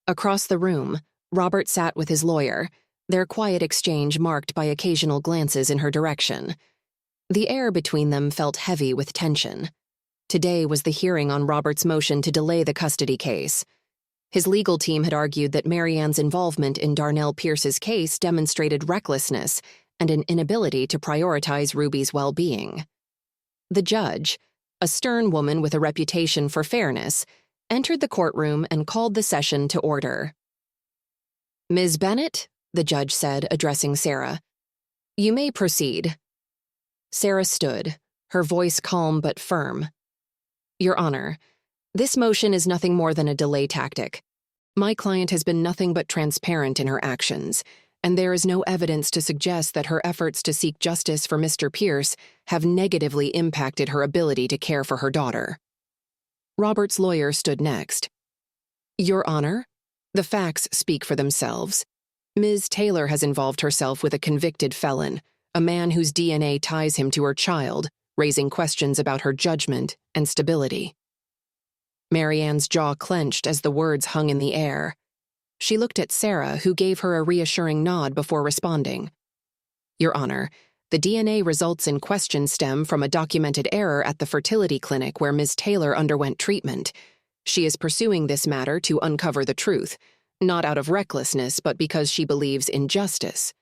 Across the room, Robert sat with his lawyer, their quiet exchange marked by occasional glances in her direction. The air between them felt heavy with tension. Today was the hearing on Robert's motion to delay the custody case. His legal team had argued that Marianne's involvement in Darnell Pierce's case demonstrated recklessness and an inability to prioritize Ruby's well-being. The judge, a stern woman with a reputation for fairness, entered the courtroom and called the session to order. "Ms. Bennett," the judge said, addressing Sarah, "you may proceed." Sarah stood, her voice calm but firm. "Your Honor, this motion is nothing more than a delay tactic. My client has been nothing but transparent in her actions, and there is no evidence to suggest that her efforts to seek justice for Mr. Pierce have negatively impacted her ability to care for her daughter." Robert's lawyer stood next. "Your Honor, the facts speak for themselves. Ms. Taylor has involved herself with a convicted felon, a man whose DNA ties him to her child, raising questions about her judgment and stability." Marianne's jaw clenched as the words hung in the air. She looked at Sarah, who gave her a reassuring nod before responding. "Your Honor, the DNA results in question stem from a documented error at the fertility clinic where Ms. Taylor underwent treatment. She is pursuing this matter to uncover the truth, not out of recklessness but because she believes in justice.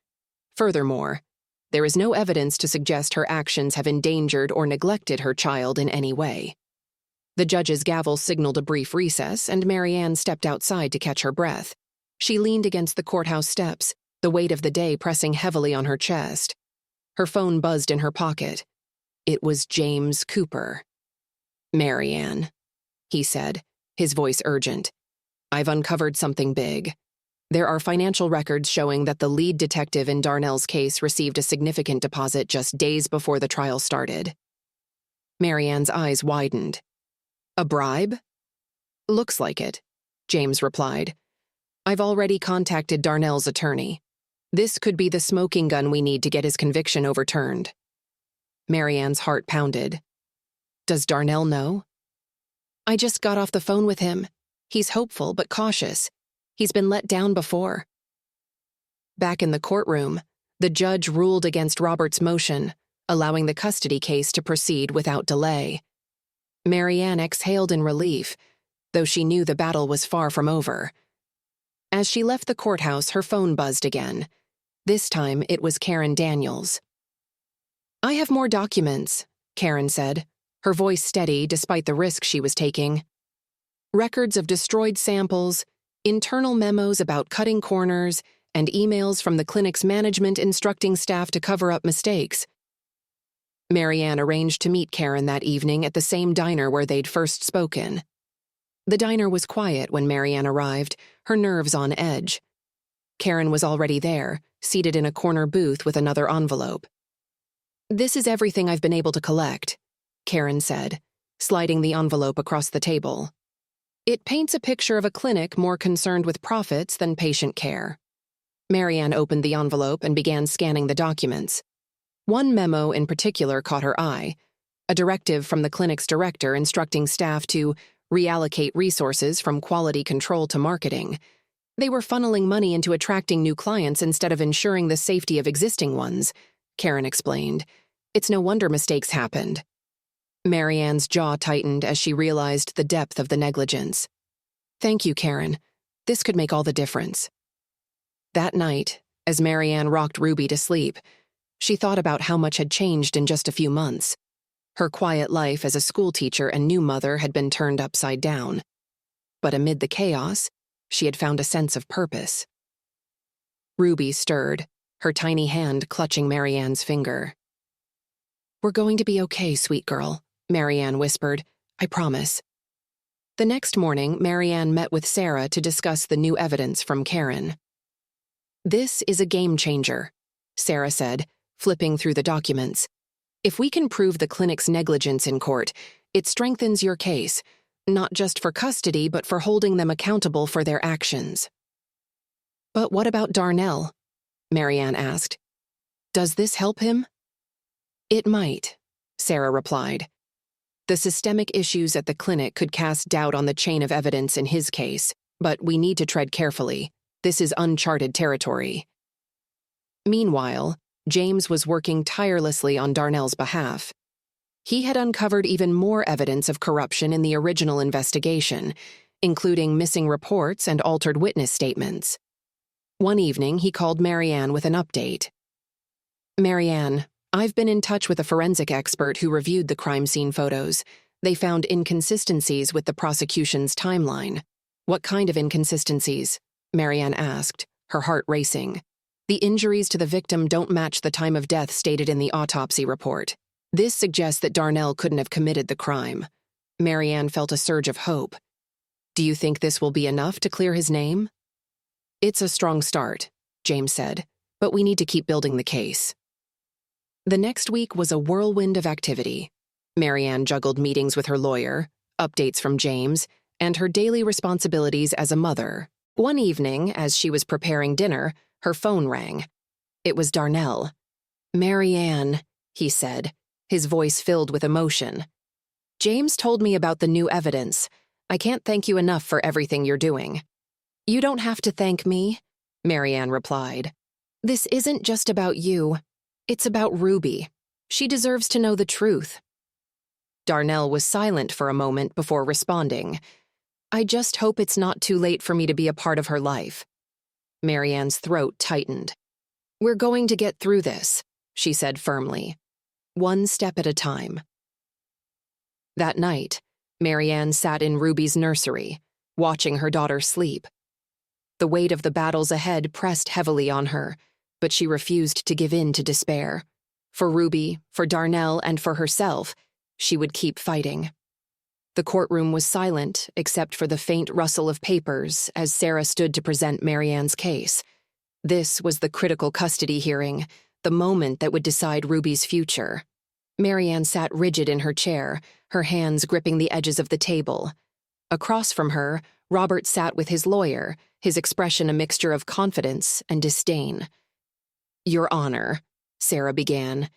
Furthermore, there is no evidence to suggest her actions have endangered or neglected her child in any way." The judge's gavel signaled a brief recess, and Marianne stepped outside to catch her breath. She leaned against the courthouse steps, the weight of the day pressing heavily on her chest. Her phone buzzed in her pocket. It was James Cooper. "Marianne," he said, his voice urgent. "I've uncovered something big. There are financial records showing that the lead detective in Darnell's case received a significant deposit just days before the trial started." Marianne's eyes widened. "A bribe?" "Looks like it," James replied. "I've already contacted Darnell's attorney. This could be the smoking gun we need to get his conviction overturned." Marianne's heart pounded. "Does Darnell know?" I just got off the phone with him. He's hopeful but cautious. He's been let down before. Back in the courtroom, the judge ruled against Robert's motion, allowing the custody case to proceed without delay. Marianne exhaled in relief, though she knew the battle was far from over. As she left the courthouse, her phone buzzed again. This time, it was Karen Daniels. "I have more documents," Karen said, her voice steady despite the risk she was taking. "Records of destroyed samples, internal memos about cutting corners, and emails from the clinic's management instructing staff to cover up mistakes." Marianne arranged to meet Karen that evening at the same diner where they'd first spoken. The diner was quiet when Marianne arrived, her nerves on edge. Karen was already there, seated in a corner booth with another envelope. "This is everything I've been able to collect," Karen said, sliding the envelope across the table. "It paints a picture of a clinic more concerned with profits than patient care." Marianne opened the envelope and began scanning the documents. One memo in particular caught her eye, a directive from the clinic's director instructing staff to reallocate resources from quality control to marketing. They were funneling money into attracting new clients instead of ensuring the safety of existing ones, Karen explained. "It's no wonder mistakes happened." Marianne's jaw tightened as she realized the depth of the negligence. "Thank you, Karen. This could make all the difference." That night, as Marianne rocked Ruby to sleep, she thought about how much had changed in just a few months. Her quiet life as a schoolteacher and new mother had been turned upside down. But amid the chaos, she had found a sense of purpose. Ruby stirred, her tiny hand clutching Marianne's finger. "We're going to be okay, sweet girl," Marianne whispered. "I promise." The next morning, Marianne met with Sarah to discuss the new evidence from Karen. "This is a game changer," Sarah said, flipping through the documents. "If we can prove the clinic's negligence in court, it strengthens your case, not just for custody but for holding them accountable for their actions." "But what about Darnell?" Marianne asked. "Does this help him?" "It might," Sarah replied. "The systemic issues at the clinic could cast doubt on the chain of evidence in his case, but we need to tread carefully. This is uncharted territory." Meanwhile, James was working tirelessly on Darnell's behalf. He had uncovered even more evidence of corruption in the original investigation, including missing reports and altered witness statements. One evening, he called Marianne with an update. "Marianne, I've been in touch with a forensic expert who reviewed the crime scene photos. They found inconsistencies with the prosecution's timeline." "What kind of inconsistencies?" Marianne asked, her heart racing. "The injuries to the victim don't match the time of death stated in the autopsy report. This suggests that Darnell couldn't have committed the crime." Marianne felt a surge of hope. "Do you think this will be enough to clear his name?" "It's a strong start," James said, "but we need to keep building the case." The next week was a whirlwind of activity. Marianne juggled meetings with her lawyer, updates from James, and her daily responsibilities as a mother. One evening, as she was preparing dinner, her phone rang. It was Darnell. "Marianne," he said, his voice filled with emotion. "James told me about the new evidence. I can't thank you enough for everything you're doing." "You don't have to thank me," Marianne replied. "This isn't just about you. It's about Ruby. She deserves to know the truth." Darnell was silent for a moment before responding. "I just hope it's not too late for me to be a part of her life." Marianne's throat tightened. "We're going to get through this," she said firmly. "One step at a time." That night, Marianne sat in Ruby's nursery, watching her daughter sleep. The weight of the battles ahead pressed heavily on her, but she refused to give in to despair. For Ruby, for Darnell, and for herself, she would keep fighting. The courtroom was silent except for the faint rustle of papers as Sarah stood to present Marianne's case. This was the critical custody hearing, the moment that would decide Ruby's future. Marianne sat rigid in her chair, her hands gripping the edges of the table. Across from her, Robert sat with his lawyer, his expression a mixture of confidence and disdain. "Your Honor," Sarah began,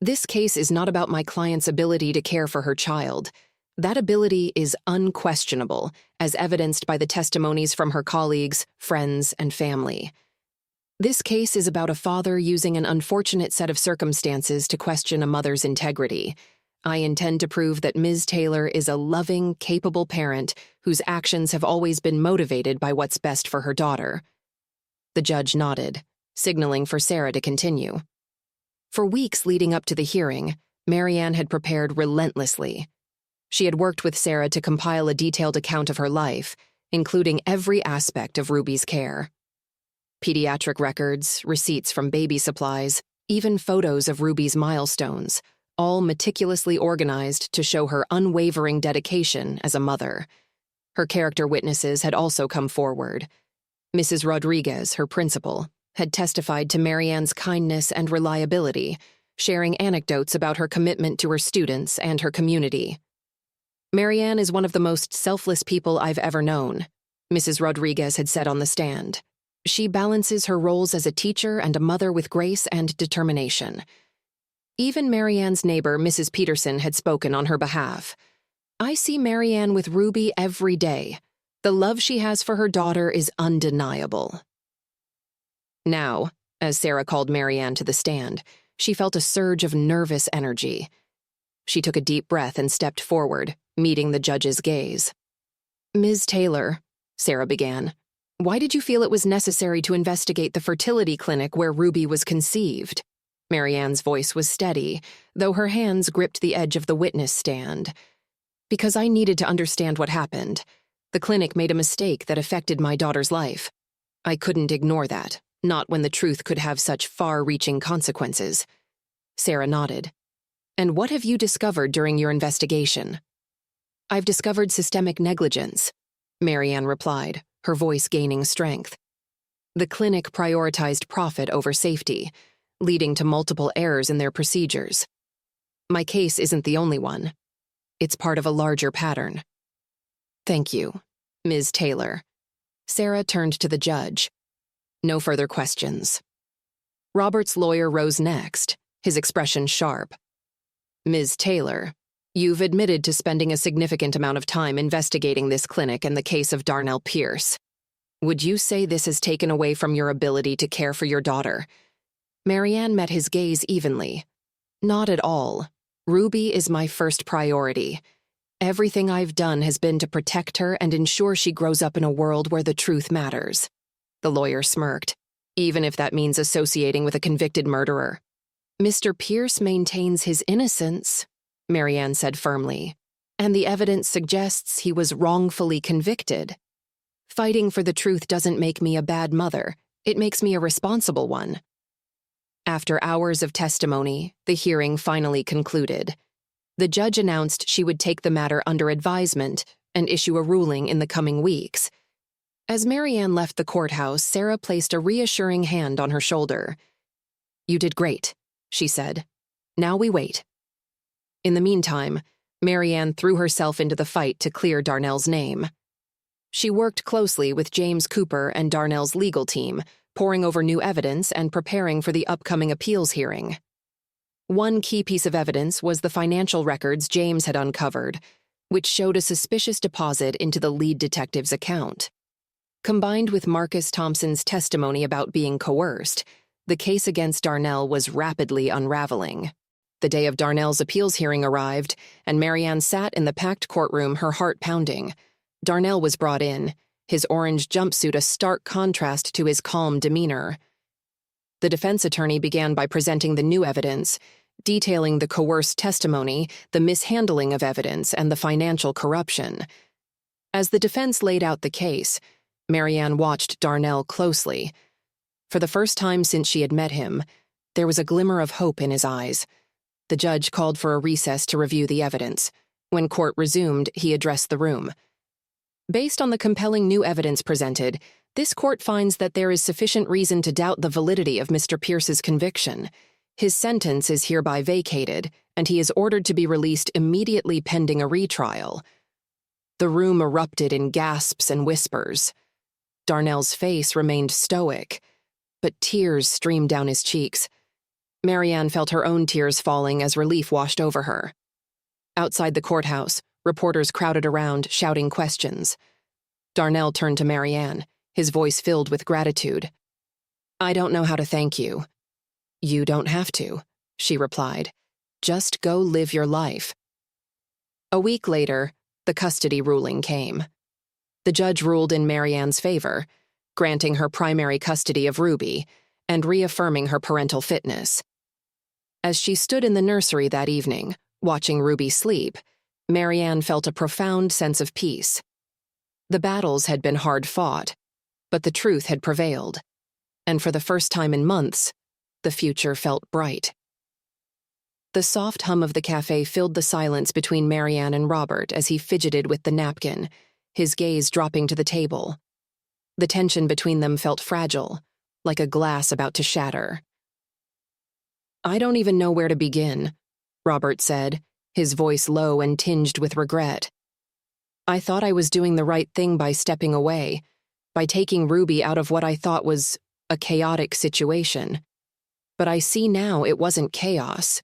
"this case is not about my client's ability to care for her child. That ability is unquestionable, as evidenced by the testimonies from her colleagues, friends, and family. This case is about a father using an unfortunate set of circumstances to question a mother's integrity. I intend to prove that Ms. Taylor is a loving, capable parent whose actions have always been motivated by what's best for her daughter. The judge nodded, signaling for Sarah to continue. For weeks leading up to the hearing, Marianne had prepared relentlessly. She had worked with Sarah to compile a detailed account of her life, including every aspect of Ruby's care. Pediatric records, receipts from baby supplies, even photos of Ruby's milestones, all meticulously organized to show her unwavering dedication as a mother. Her character witnesses had also come forward. Mrs. Rodriguez, her principal, had testified to Marianne's kindness and reliability, sharing anecdotes about her commitment to her students and her community. Marianne is one of the most selfless people I've ever known, Mrs. Rodriguez had said on the stand. She balances her roles as a teacher and a mother with grace and determination. Even Marianne's neighbor, Mrs. Peterson, had spoken on her behalf. I see Marianne with Ruby every day. The love she has for her daughter is undeniable. Now, as Sarah called Marianne to the stand, she felt a surge of nervous energy. She took a deep breath and stepped forward, meeting the judge's gaze. Ms. Taylor, Sarah began, why did you feel it was necessary to investigate the fertility clinic where Ruby was conceived? Marianne's voice was steady, though her hands gripped the edge of the witness stand. Because I needed to understand what happened. The clinic made a mistake that affected my daughter's life. I couldn't ignore that, not when the truth could have such far-reaching consequences. Sarah nodded. And what have you discovered during your investigation? I've discovered systemic negligence, Marianne replied, her voice gaining strength. The clinic prioritized profit over safety, leading to multiple errors in their procedures. My case isn't the only one. It's part of a larger pattern. Thank you, Ms. Taylor. Sarah turned to the judge. No further questions. Robert's lawyer rose next, his expression sharp. Ms. Taylor, you've admitted to spending a significant amount of time investigating this clinic and the case of Darnell Pierce. Would you say this has taken away from your ability to care for your daughter? Marianne met his gaze evenly. Not at all. Ruby is my first priority. Everything I've done has been to protect her and ensure she grows up in a world where the truth matters. The lawyer smirked, even if that means associating with a convicted murderer. Mr. Pierce maintains his innocence, Marianne said firmly, and the evidence suggests he was wrongfully convicted. Fighting for the truth doesn't make me a bad mother, it makes me a responsible one. After hours of testimony, the hearing finally concluded. The judge announced she would take the matter under advisement and issue a ruling in the coming weeks. As Marianne left the courthouse, Sarah placed a reassuring hand on her shoulder. You did great, she said. Now we wait. In the meantime, Marianne threw herself into the fight to clear Darnell's name. She worked closely with James Cooper and Darnell's legal team, poring over new evidence and preparing for the upcoming appeals hearing. One key piece of evidence was the financial records James had uncovered, which showed a suspicious deposit into the lead detective's account. Combined with Marcus Thompson's testimony about being coerced, the case against Darnell was rapidly unraveling. The day of Darnell's appeals hearing arrived, and Marianne sat in the packed courtroom, her heart pounding. Darnell was brought in, his orange jumpsuit a stark contrast to his calm demeanor. The defense attorney began by presenting the new evidence, detailing the coerced testimony, the mishandling of evidence, and the financial corruption. As the defense laid out the case, Marianne watched Darnell closely. For the first time since she had met him, there was a glimmer of hope in his eyes. The judge called for a recess to review the evidence. When court resumed, he addressed the room. Based on the compelling new evidence presented, this court finds that there is sufficient reason to doubt the validity of Mr. Pierce's conviction. His sentence is hereby vacated, and he is ordered to be released immediately pending a retrial. The room erupted in gasps and whispers. Darnell's face remained stoic, but tears streamed down his cheeks. Marianne felt her own tears falling as relief washed over her. Outside the courthouse, Reporters crowded around, shouting questions. Darnell turned to Marianne, his voice filled with gratitude. "I don't know how to thank you." "You don't have to," she replied. "Just go live your life." A week later, the custody ruling came. The judge ruled in Marianne's favor, granting her primary custody of Ruby and reaffirming her parental fitness. As she stood in the nursery that evening, watching Ruby sleep, Marianne felt a profound sense of peace. The battles had been hard fought, but the truth had prevailed, and for the first time in months, the future felt bright. The soft hum of the cafe filled the silence between Marianne and Robert as he fidgeted with the napkin, his gaze dropping to the table. The tension between them felt fragile, like a glass about to shatter. "I don't even know where to begin," Robert said, his voice low and tinged with regret. "I thought I was doing the right thing by stepping away, by taking Ruby out of what I thought was a chaotic situation. But I see now it wasn't chaos.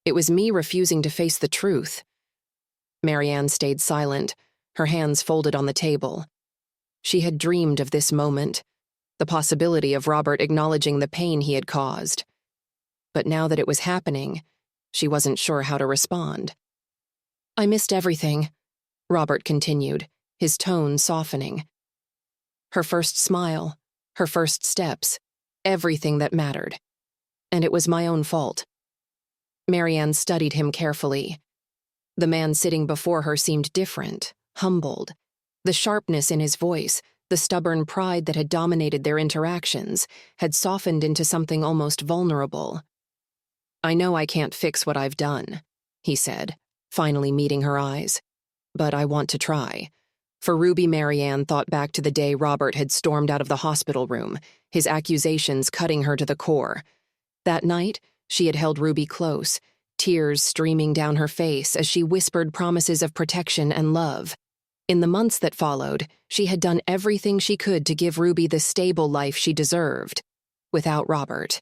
It was me refusing to face the truth." Marianne stayed silent, her hands folded on the table. She had dreamed of this moment, the possibility of Robert acknowledging the pain he had caused. But now that it was happening, she wasn't sure how to respond. "I missed everything," Robert continued, his tone softening. "Her first smile, her first steps, everything that mattered. And it was my own fault." Marianne studied him carefully. The man sitting before her seemed different, humbled. The sharpness in his voice, the stubborn pride that had dominated their interactions, had softened into something almost vulnerable. "I know I can't fix what I've done," he said, finally meeting her eyes. "But I want to try." For Ruby, Marianne thought back to the day Robert had stormed out of the hospital room, his accusations cutting her to the core. That night, she had held Ruby close, tears streaming down her face as she whispered promises of protection and love. In the months that followed, she had done everything she could to give Ruby the stable life she deserved, without Robert.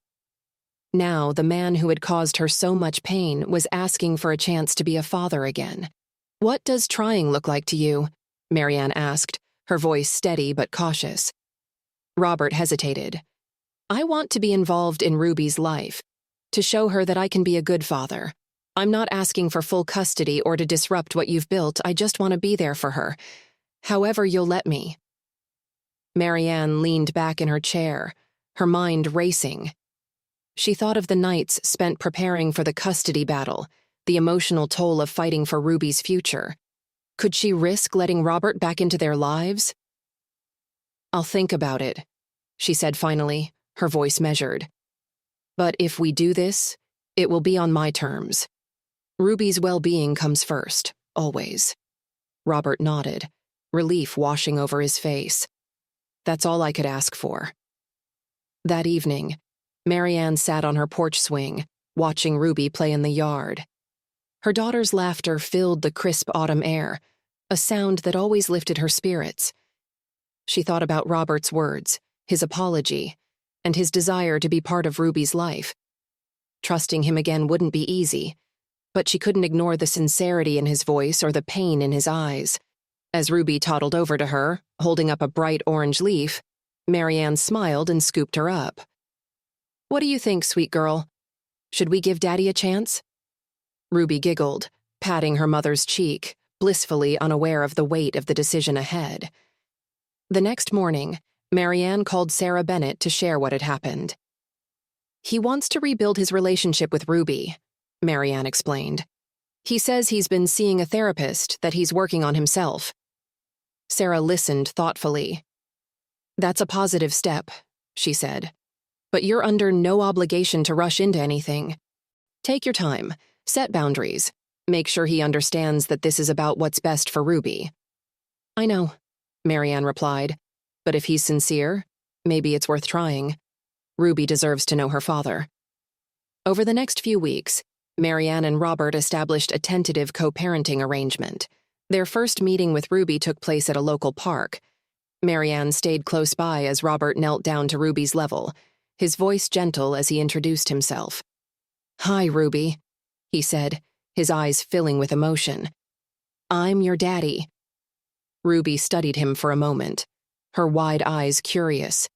Now, the man who had caused her so much pain was asking for a chance to be a father again. "What does trying look like to you?" Marianne asked, her voice steady but cautious. Robert hesitated. "I want to be involved in Ruby's life, to show her that I can be a good father. I'm not asking for full custody or to disrupt what you've built. I just want to be there for her, however you'll let me." Marianne leaned back in her chair, her mind racing. She thought of the nights spent preparing for the custody battle, the emotional toll of fighting for Ruby's future. Could she risk letting Robert back into their lives? "I'll think about it," she said finally, her voice measured. "But if we do this, it will be on my terms. Ruby's well-being comes first, always." Robert nodded, relief washing over his face. That's all I could ask for. That evening, Marianne sat on her porch swing, watching Ruby play in the yard. Her daughter's laughter filled the crisp autumn air, a sound that always lifted her spirits. She thought about Robert's words, his apology, and his desire to be part of Ruby's life. Trusting him again wouldn't be easy, but she couldn't ignore the sincerity in his voice or the pain in his eyes. As Ruby toddled over to her, holding up a bright orange leaf, Marianne smiled and scooped her up. "What do you think, sweet girl? Should we give Daddy a chance?" Ruby giggled, patting her mother's cheek, blissfully unaware of the weight of the decision ahead. The next morning, Marianne called Sarah Bennett to share what had happened. "He wants to rebuild his relationship with Ruby," Marianne explained. "He says he's been seeing a therapist, that he's working on himself." Sarah listened thoughtfully. "That's a positive step," she said. "But you're under no obligation to rush into anything. Take your time, set boundaries, make sure he understands that this is about what's best for Ruby." "I know," Marianne replied. "But if he's sincere, maybe it's worth trying. Ruby deserves to know her father." Over the next few weeks, Marianne and Robert established a tentative co-parenting arrangement. Their first meeting with Ruby took place at a local park. Marianne stayed close by as Robert knelt down to Ruby's level, his voice gentle as he introduced himself. "Hi, Ruby," he said, his eyes filling with emotion. I'm your daddy." Ruby studied him for a moment, her wide eyes curious.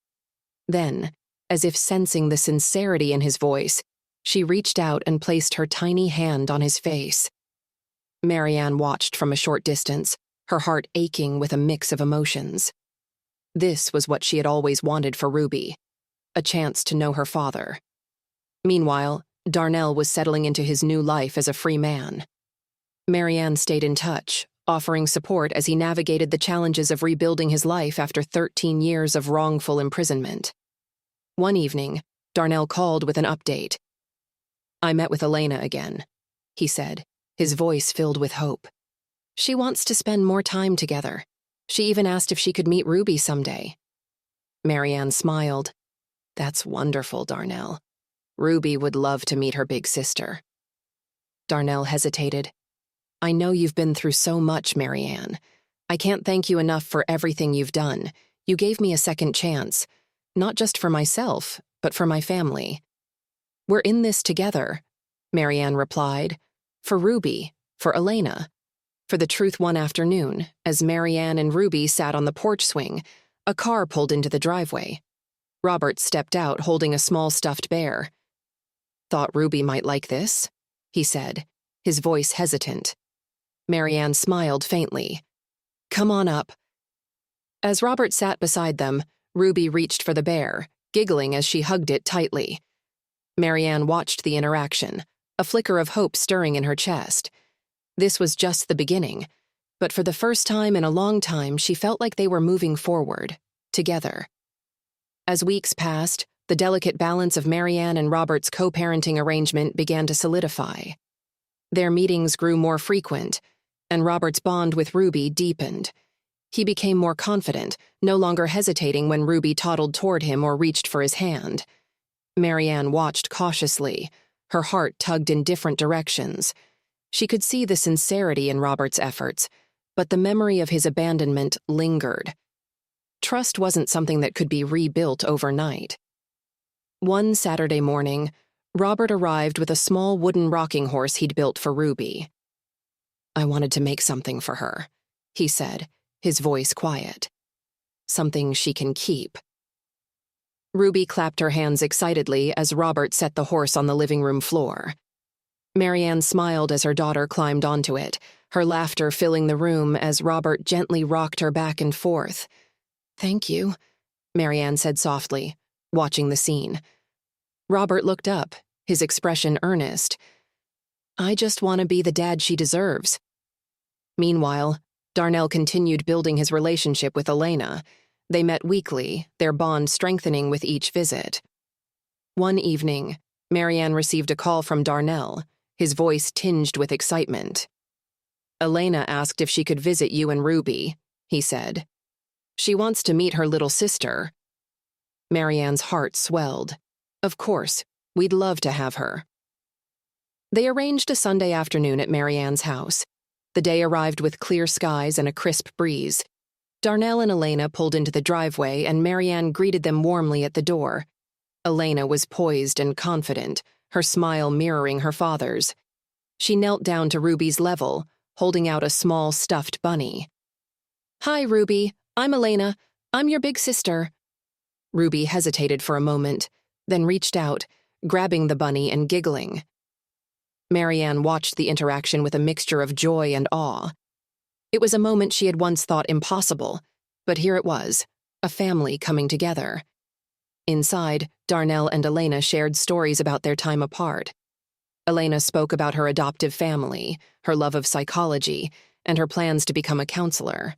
Then, as if sensing the sincerity in his voice, she reached out and placed her tiny hand on his face. Marianne watched from a short distance, her heart aching with a mix of emotions. This was what she had always wanted for Ruby, a chance to know her father. Meanwhile, Darnell was settling into his new life as a free man. Marianne stayed in touch, offering support as he navigated the challenges of rebuilding his life after 13 years of wrongful imprisonment. One evening, Darnell called with an update. "I met with Elena again," he said, his voice filled with hope. "She wants to spend more time together. She even asked if she could meet Ruby someday." Marianne smiled. "That's wonderful, Darnell. Ruby would love to meet her big sister." Darnell hesitated. "I know you've been through so much, Marianne. I can't thank you enough for everything you've done. You gave me a second chance, not just for myself, but for my family." "We're in this together," Marianne replied. "For Ruby, for Elena." For the truth, one afternoon, as Marianne and Ruby sat on the porch swing, a car pulled into the driveway. Robert stepped out holding a small stuffed bear. "Thought Ruby might like this," he said, his voice hesitant. Marianne smiled faintly. "Come on up." As Robert sat beside them, Ruby reached for the bear, giggling as she hugged it tightly. Marianne watched the interaction, a flicker of hope stirring in her chest. This was just the beginning, but for the first time in a long time, she felt like they were moving forward, together. As weeks passed, the delicate balance of Marianne and Robert's co-parenting arrangement began to solidify. Their meetings grew more frequent, and Robert's bond with Ruby deepened. He became more confident, no longer hesitating when Ruby toddled toward him or reached for his hand. Marianne watched cautiously, her heart tugged in different directions. She could see the sincerity in Robert's efforts, but the memory of his abandonment lingered. Trust wasn't something that could be rebuilt overnight. One Saturday morning, Robert arrived with a small wooden rocking horse he'd built for Ruby. "I wanted to make something for her," he said, his voice quiet. "Something she can keep." Ruby clapped her hands excitedly as Robert set the horse on the living room floor. Marianne smiled as her daughter climbed onto it, her laughter filling the room as Robert gently rocked her back and forth. "Thank you," Marianne said softly, watching the scene. Robert looked up, his expression earnest. "I just want to be the dad she deserves." Meanwhile, Darnell continued building his relationship with Elena. They met weekly, their bond strengthening with each visit. One evening, Marianne received a call from Darnell, his voice tinged with excitement. "Elena asked if she could visit you and Ruby," he said. "She wants to meet her little sister." Marianne's heart swelled. "Of course, we'd love to have her." They arranged a Sunday afternoon at Marianne's house. The day arrived with clear skies and a crisp breeze. Darnell and Elena pulled into the driveway, and Marianne greeted them warmly at the door. Elena was poised and confident, her smile mirroring her father's. She knelt down to Ruby's level, holding out a small stuffed bunny. "Hi, Ruby. I'm Elena. I'm your big sister." Ruby hesitated for a moment, then reached out, grabbing the bunny and giggling. Marianne watched the interaction with a mixture of joy and awe. It was a moment she had once thought impossible, but here it was, a family coming together. Inside, Darnell and Elena shared stories about their time apart. Elena spoke about her adoptive family, her love of psychology, and her plans to become a counselor.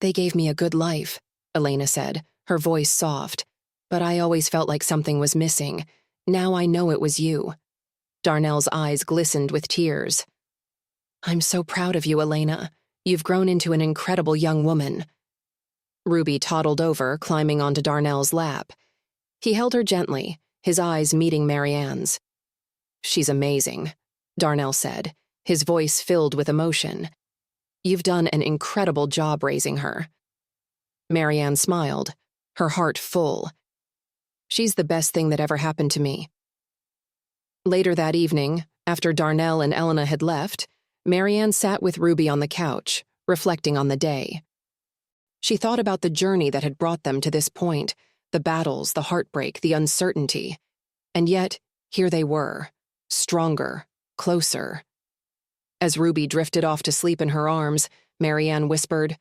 "They gave me a good life," Elena said, her voice soft. "But I always felt like something was missing. Now I know it was you." Darnell's eyes glistened with tears. "I'm so proud of you, Elena. You've grown into an incredible young woman." Ruby toddled over, climbing onto Darnell's lap. He held her gently, his eyes meeting Marianne's. "She's amazing," Darnell said, his voice filled with emotion. "You've done an incredible job raising her." Marianne smiled, her heart full. "She's the best thing that ever happened to me." Later that evening, after Darnell and Elena had left, Marianne sat with Ruby on the couch, reflecting on the day. She thought about the journey that had brought them to this point, the battles, the heartbreak, the uncertainty. And yet, here they were, stronger, closer. As Ruby drifted off to sleep in her arms, Marianne whispered,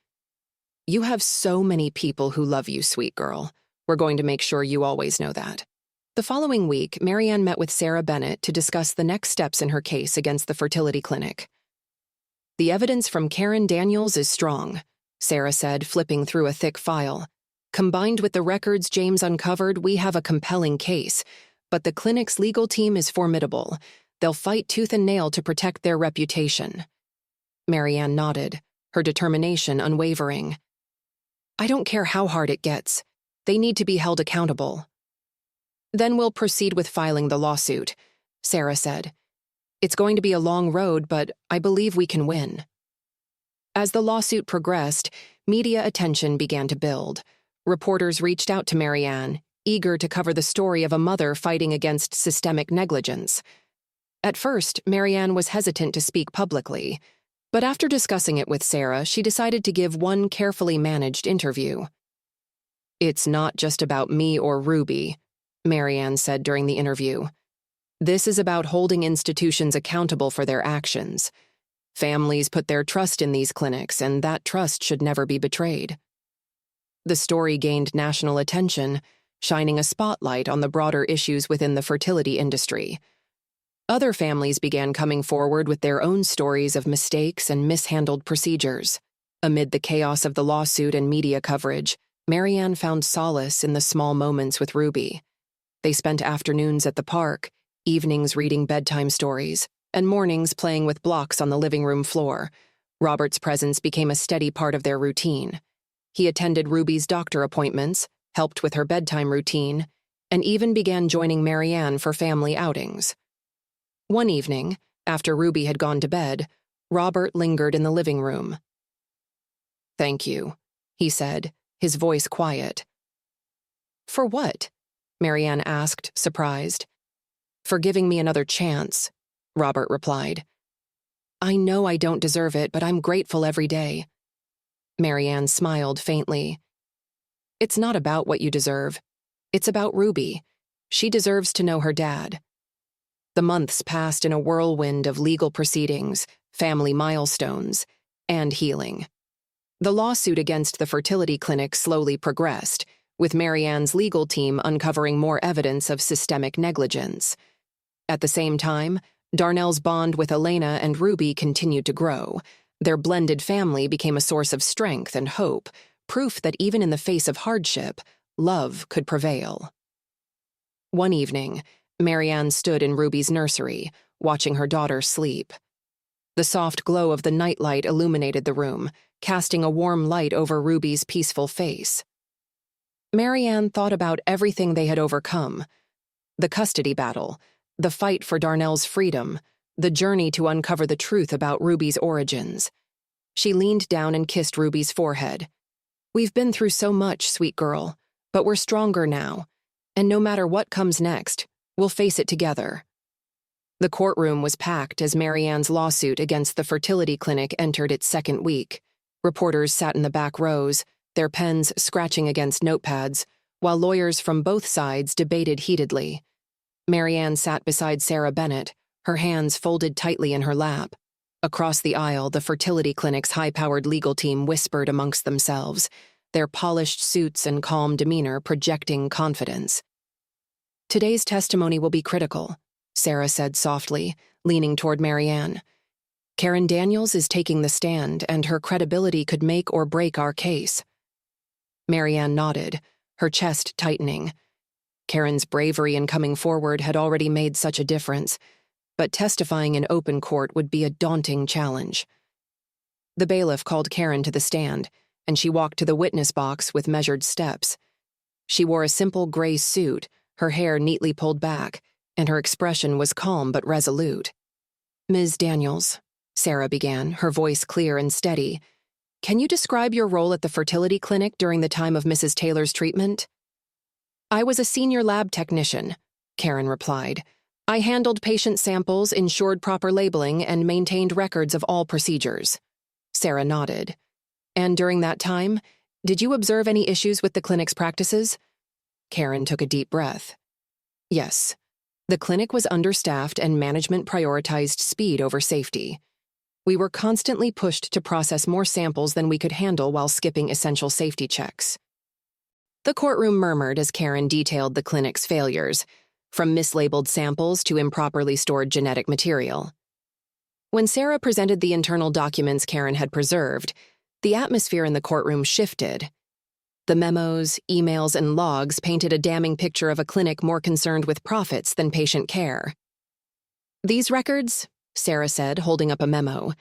"You have so many people who love you, sweet girl. We're going to make sure you always know that." The following week, Marianne met with Sarah Bennett to discuss the next steps in her case against the fertility clinic. "The evidence from Karen Daniels is strong," Sarah said, flipping through a thick file. "Combined with the records James uncovered, we have a compelling case. But the clinic's legal team is formidable. They'll fight tooth and nail to protect their reputation." Marianne nodded, her determination unwavering. "I don't care how hard it gets. They need to be held accountable." "Then we'll proceed with filing the lawsuit," Sarah said. "It's going to be a long road, but I believe we can win." As the lawsuit progressed, media attention began to build. Reporters reached out to Marianne, eager to cover the story of a mother fighting against systemic negligence. At first, Marianne was hesitant to speak publicly, but after discussing it with Sarah, she decided to give one carefully managed interview. "It's not just about me or Ruby," Marianne said during the interview. "This is about holding institutions accountable for their actions. Families put their trust in these clinics, and that trust should never be betrayed." The story gained national attention, shining a spotlight on the broader issues within the fertility industry. Other families began coming forward with their own stories of mistakes and mishandled procedures. Amid the chaos of the lawsuit and media coverage, Marianne found solace in the small moments with Ruby. They spent afternoons at the park, evenings reading bedtime stories, and mornings playing with blocks on the living room floor. Robert's presence became a steady part of their routine. He attended Ruby's doctor appointments, helped with her bedtime routine, and even began joining Marianne for family outings. One evening, after Ruby had gone to bed, Robert lingered in the living room. "Thank you," he said, his voice quiet. "For what?" Marianne asked, surprised. "For giving me another chance," Robert replied. "I know I don't deserve it, but I'm grateful every day." Marianne smiled faintly. "It's not about what you deserve. It's about Ruby. She deserves to know her dad." The months passed in a whirlwind of legal proceedings, family milestones, and healing. The lawsuit against the fertility clinic slowly progressed, with Marianne's legal team uncovering more evidence of systemic negligence. At the same time, Darnell's bond with Elena and Ruby continued to grow. Their blended family became a source of strength and hope, proof that even in the face of hardship, love could prevail. One evening, Marianne stood in Ruby's nursery, watching her daughter sleep. The soft glow of the nightlight illuminated the room, casting a warm light over Ruby's peaceful face. Marianne thought about everything they had overcome: the custody battle, the fight for Darnell's freedom, the journey to uncover the truth about Ruby's origins. She leaned down and kissed Ruby's forehead. "We've been through so much, sweet girl, but we're stronger now, and no matter what comes next, we'll face it together." The courtroom was packed as Marianne's lawsuit against the fertility clinic entered its second week. Reporters sat in the back rows, their pens scratching against notepads, while lawyers from both sides debated heatedly. Marianne sat beside Sarah Bennett, her hands folded tightly in her lap. Across the aisle, the fertility clinic's high-powered legal team whispered amongst themselves, their polished suits and calm demeanor projecting confidence. "Today's testimony will be critical," Sarah said softly, leaning toward Marianne. "Karen Daniels is taking the stand, and her credibility could make or break our case." Marianne nodded, her chest tightening. Karen's bravery in coming forward had already made such a difference, but testifying in open court would be a daunting challenge. The bailiff called Karen to the stand, and she walked to the witness box with measured steps. She wore a simple gray suit, her hair neatly pulled back, and her expression was calm but resolute. "Ms. Daniels," Sarah began, her voice clear and steady, "can you describe your role at the fertility clinic during the time of Mrs. Taylor's treatment?" "I was a senior lab technician," Karen replied. I handled patient samples, ensured proper labeling, and maintained records of all procedures. Sarah nodded. And during that time, did you observe any issues with the clinic's practices? Karen took a deep breath. Yes. The clinic was understaffed and management prioritized speed over safety. We were constantly pushed to process more samples than we could handle while skipping essential safety checks. The courtroom murmured as Karen detailed the clinic's failures, from mislabeled samples to improperly stored genetic material. When Sarah presented the internal documents Karen had preserved, the atmosphere in the courtroom shifted. The memos, emails, and logs painted a damning picture of a clinic more concerned with profits than patient care. These records, Sarah said, holding up a memo,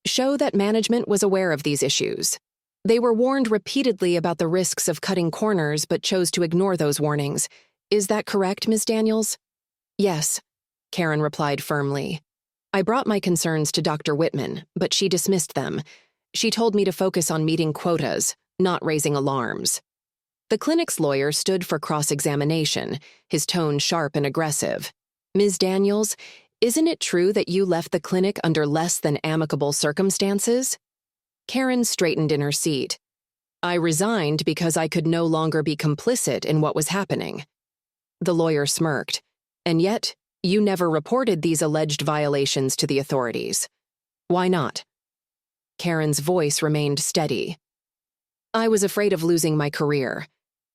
show that management was aware of these issues. They were warned repeatedly about the risks of cutting corners but chose to ignore those warnings. Is that correct, Ms. Daniels? Yes, Karen replied firmly. I brought my concerns to Dr. Whitman, but she dismissed them. She told me to focus on meeting quotas, not raising alarms. The clinic's lawyer stood for cross-examination, his tone sharp and aggressive. Ms. Daniels, isn't it true that you left the clinic under less than amicable circumstances? Karen straightened in her seat. I resigned because I could no longer be complicit in what was happening. The lawyer smirked. And yet, you never reported these alleged violations to the authorities. Why not? Karen's voice remained steady. I was afraid of losing my career.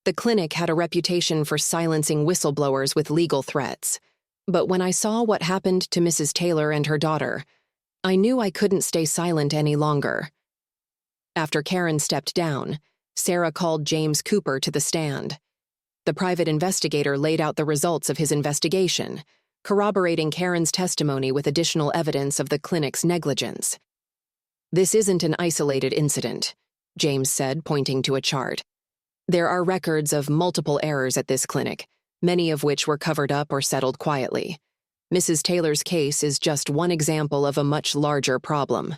The clinic had a reputation for silencing whistleblowers with legal threats. But when I saw what happened to Mrs. Taylor and her daughter, I knew I couldn't stay silent any longer. After Karen stepped down, Sarah called James Cooper to the stand. The private investigator laid out the results of his investigation, corroborating Karen's testimony with additional evidence of the clinic's negligence. This isn't an isolated incident, James said, pointing to a chart. There are records of multiple errors at this clinic, many of which were covered up or settled quietly. Mrs. Taylor's case is just one example of a much larger problem.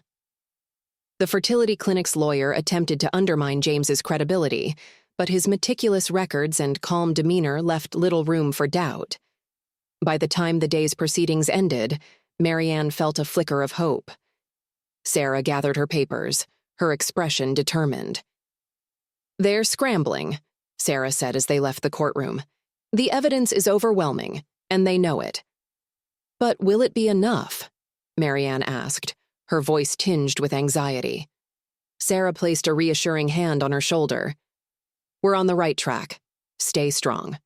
The fertility clinic's lawyer attempted to undermine James's credibility, but his meticulous records and calm demeanor left little room for doubt. By the time the day's proceedings ended, Marianne felt a flicker of hope. Sarah gathered her papers, her expression determined. They're scrambling, Sarah said as they left the courtroom. The evidence is overwhelming, and they know it. But will it be enough? Marianne asked, her voice tinged with anxiety. Sarah placed a reassuring hand on her shoulder. We're on the right track. Stay strong.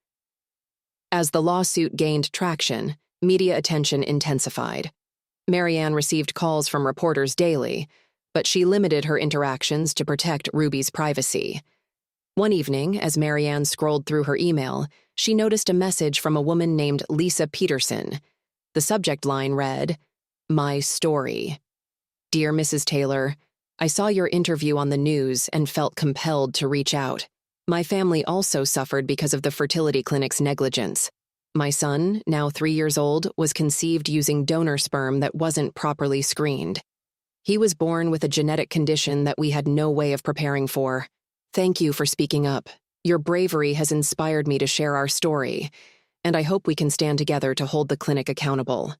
As the lawsuit gained traction, media attention intensified. Marianne received calls from reporters daily, but she limited her interactions to protect Ruby's privacy. One evening, as Marianne scrolled through her email, she noticed a message from a woman named Lisa Peterson. The subject line read, My story. Dear Mrs. Taylor, I saw your interview on the news and felt compelled to reach out. My family also suffered because of the fertility clinic's negligence. My son, now 3 years old, was conceived using donor sperm that wasn't properly screened. He was born with a genetic condition that we had no way of preparing for. Thank you for speaking up. Your bravery has inspired me to share our story, and I hope we can stand together to hold the clinic accountable.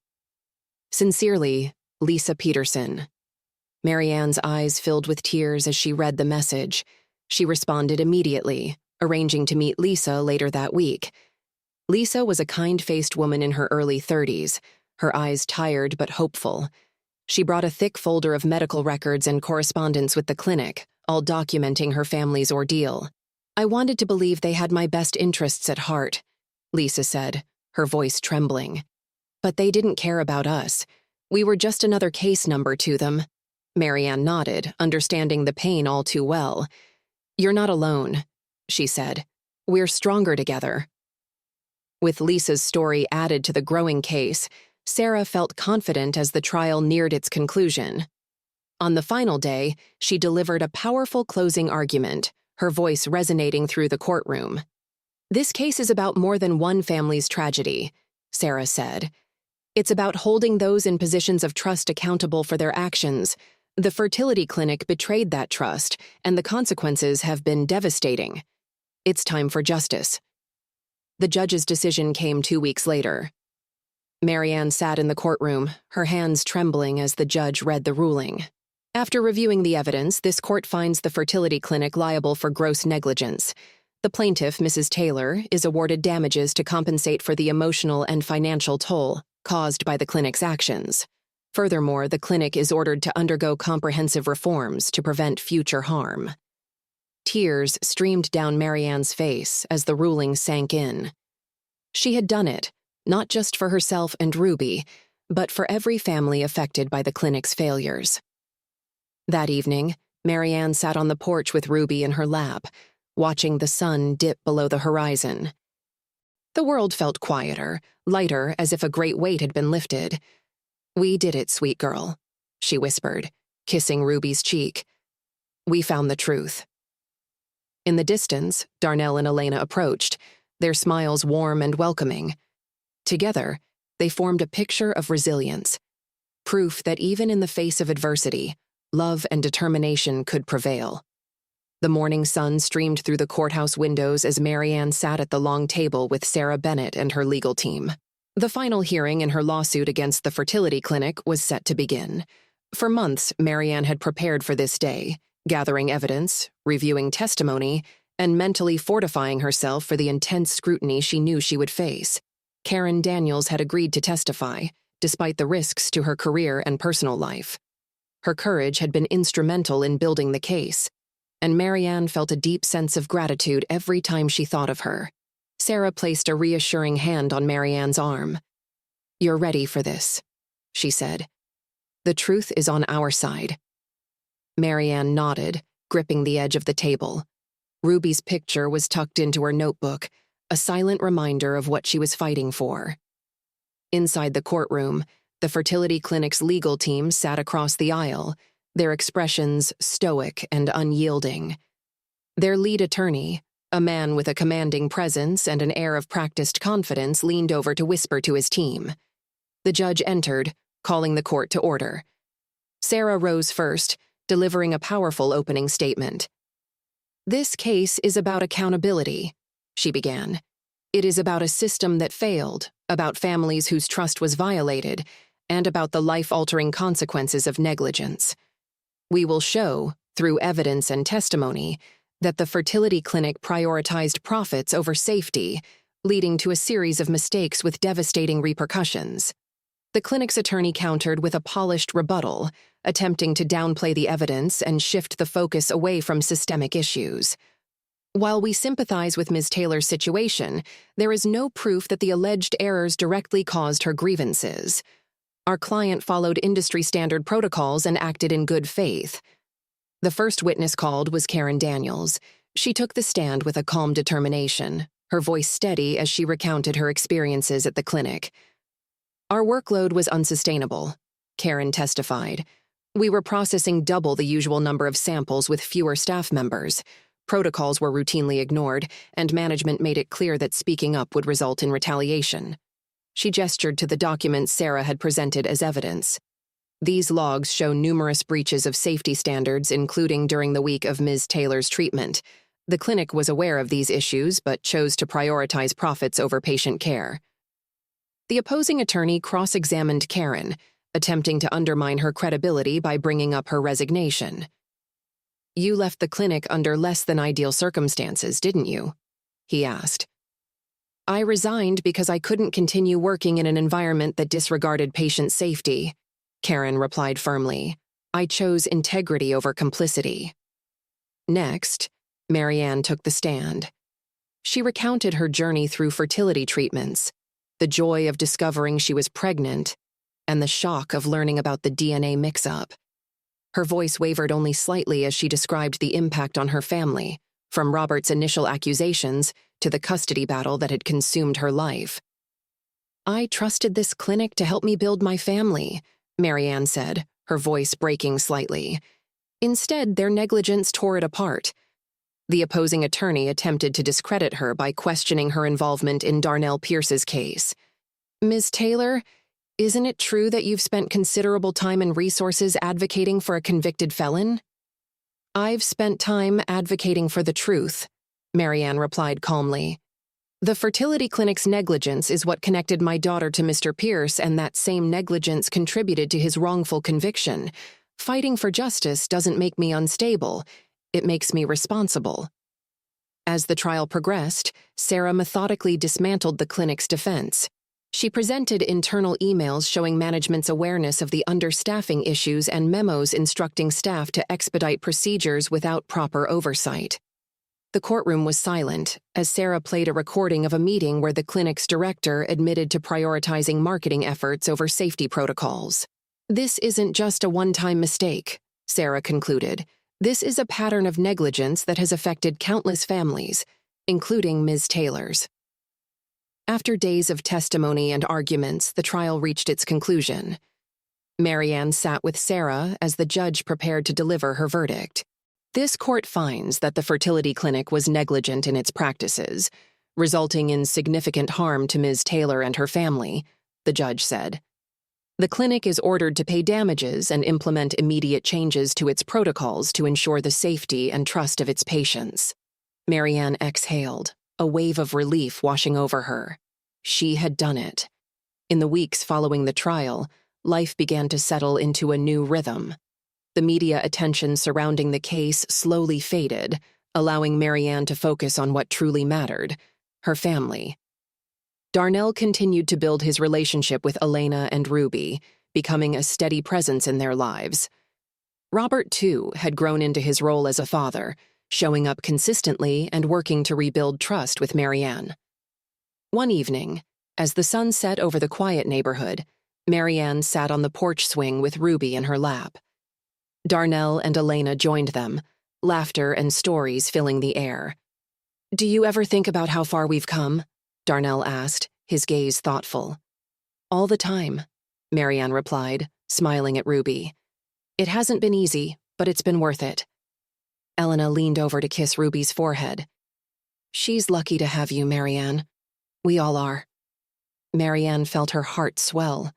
Sincerely, Lisa Peterson. Marianne's eyes filled with tears as she read the message. She responded immediately, arranging to meet Lisa later that week. Lisa was a kind-faced woman in her early 30s, her eyes tired but hopeful. She brought a thick folder of medical records and correspondence with the clinic, all documenting her family's ordeal. I wanted to believe they had my best interests at heart, Lisa said, her voice trembling. But they didn't care about us. We were just another case number to them. Marianne nodded, understanding the pain all too well. You're not alone, she said. We're stronger together. With Lisa's story added to the growing case, Sarah felt confident as the trial neared its conclusion. On the final day, she delivered a powerful closing argument, her voice resonating through the courtroom. This case is about more than one family's tragedy, Sarah said. It's about holding those in positions of trust accountable for their actions. The fertility clinic betrayed that trust, and the consequences have been devastating. It's time for justice. The judge's decision came 2 weeks later. Marianne sat in the courtroom, her hands trembling as the judge read the ruling. After reviewing the evidence, this court finds the fertility clinic liable for gross negligence. The plaintiff, Mrs. Taylor, is awarded damages to compensate for the emotional and financial toll caused by the clinic's actions. Furthermore, the clinic is ordered to undergo comprehensive reforms to prevent future harm. Tears streamed down Marianne's face as the ruling sank in. She had done it, not just for herself and Ruby, but for every family affected by the clinic's failures. That evening, Marianne sat on the porch with Ruby in her lap, watching the sun dip below the horizon. The world felt quieter, lighter, as if a great weight had been lifted. "We did it, sweet girl," she whispered, kissing Ruby's cheek. "We found the truth." In the distance, Darnell and Elena approached, their smiles warm and welcoming. Together, they formed a picture of resilience, proof that even in the face of adversity, love and determination could prevail. The morning sun streamed through the courthouse windows as Marianne sat at the long table with Sarah Bennett and her legal team. The final hearing in her lawsuit against the fertility clinic was set to begin. For months, Marianne had prepared for this day, gathering evidence, reviewing testimony, and mentally fortifying herself for the intense scrutiny she knew she would face. Karen Daniels had agreed to testify, despite the risks to her career and personal life. Her courage had been instrumental in building the case, and Marianne felt a deep sense of gratitude every time she thought of her. Sarah placed a reassuring hand on Marianne's arm. "You're ready for this," she said. "The truth is on our side." Marianne nodded, gripping the edge of the table. Ruby's picture was tucked into her notebook, a silent reminder of what she was fighting for. Inside the courtroom, the fertility clinic's legal team sat across the aisle, their expressions stoic and unyielding. Their lead attorney, a man with a commanding presence and an air of practiced confidence, leaned over to whisper to his team. The judge entered, calling the court to order. Sarah rose first, delivering a powerful opening statement. "This case is about accountability," she began. "It is about a system that failed, about families whose trust was violated, and about the life-altering consequences of negligence. We will show, through evidence and testimony, that the fertility clinic prioritized profits over safety, leading to a series of mistakes with devastating repercussions." The clinic's attorney countered with a polished rebuttal, attempting to downplay the evidence and shift the focus away from systemic issues. "While we sympathize with Ms. Taylor's situation, there is no proof that the alleged errors directly caused her grievances. Our client followed industry-standard protocols and acted in good faith." The first witness called was Karen Daniels. She took the stand with a calm determination, her voice steady as she recounted her experiences at the clinic. "Our workload was unsustainable," Karen testified. "We were processing double the usual number of samples with fewer staff members. Protocols were routinely ignored, and management made it clear that speaking up would result in retaliation." She gestured to the documents Sarah had presented as evidence. These logs show numerous breaches of safety standards, including during the week of Ms. Taylor's treatment. The clinic was aware of these issues, but chose to prioritize profits over patient care. The opposing attorney cross-examined Karen, attempting to undermine her credibility by bringing up her resignation. "You left the clinic under less than ideal circumstances, didn't you?" he asked. "I resigned because I couldn't continue working in an environment that disregarded patient safety," Karen replied firmly. "I chose integrity over complicity." Next, Marianne took the stand. She recounted her journey through fertility treatments, the joy of discovering she was pregnant, and the shock of learning about the DNA mix-up. Her voice wavered only slightly as she described the impact on her family, from Robert's initial accusations to the custody battle that had consumed her life. "I trusted this clinic to help me build my family," Marianne said, her voice breaking slightly. "Instead, their negligence tore it apart." The opposing attorney attempted to discredit her by questioning her involvement in Darnell Pierce's case. "Ms. Taylor, isn't it true that you've spent considerable time and resources advocating for a convicted felon?" "I've spent time advocating for the truth," Marianne replied calmly. The fertility clinic's negligence is what connected my daughter to Mr. Pierce, and that same negligence contributed to his wrongful conviction. Fighting for justice doesn't make me unstable. It makes me responsible. As the trial progressed, Sarah methodically dismantled the clinic's defense. She presented internal emails showing management's awareness of the understaffing issues and memos instructing staff to expedite procedures without proper oversight. The courtroom was silent as Sarah played a recording of a meeting where the clinic's director admitted to prioritizing marketing efforts over safety protocols. "This isn't just a one-time mistake," Sarah concluded. "This is a pattern of negligence that has affected countless families, including Ms. Taylor's." After days of testimony and arguments, the trial reached its conclusion. Marianne sat with Sarah as the judge prepared to deliver her verdict. "This court finds that the fertility clinic was negligent in its practices, resulting in significant harm to Ms. Taylor and her family," the judge said. "The clinic is ordered to pay damages and implement immediate changes to its protocols to ensure the safety and trust of its patients." Marianne exhaled, a wave of relief washing over her. She had done it. In the weeks following the trial, life began to settle into a new rhythm. The media attention surrounding the case slowly faded, allowing Marianne to focus on what truly mattered: her family. Darnell continued to build his relationship with Elena and Ruby, becoming a steady presence in their lives. Robert, too, had grown into his role as a father, showing up consistently and working to rebuild trust with Marianne. One evening, as the sun set over the quiet neighborhood, Marianne sat on the porch swing with Ruby in her lap. Darnell and Elena joined them, laughter and stories filling the air. "Do you ever think about how far we've come?" Darnell asked, his gaze thoughtful. "All the time," Marianne replied, smiling at Ruby. "It hasn't been easy, but it's been worth it." Elena leaned over to kiss Ruby's forehead. "She's lucky to have you, Marianne. We all are." Marianne felt her heart swell.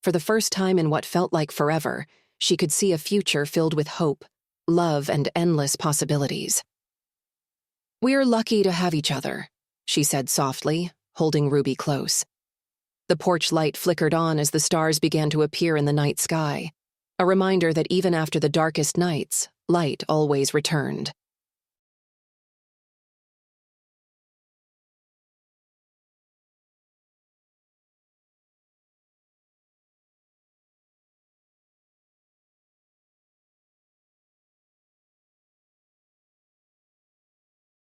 For the first time in what felt like forever, she could see a future filled with hope, love, and endless possibilities. "We're lucky to have each other," she said softly, holding Ruby close. The porch light flickered on as the stars began to appear in the night sky, a reminder that even after the darkest nights, light always returned.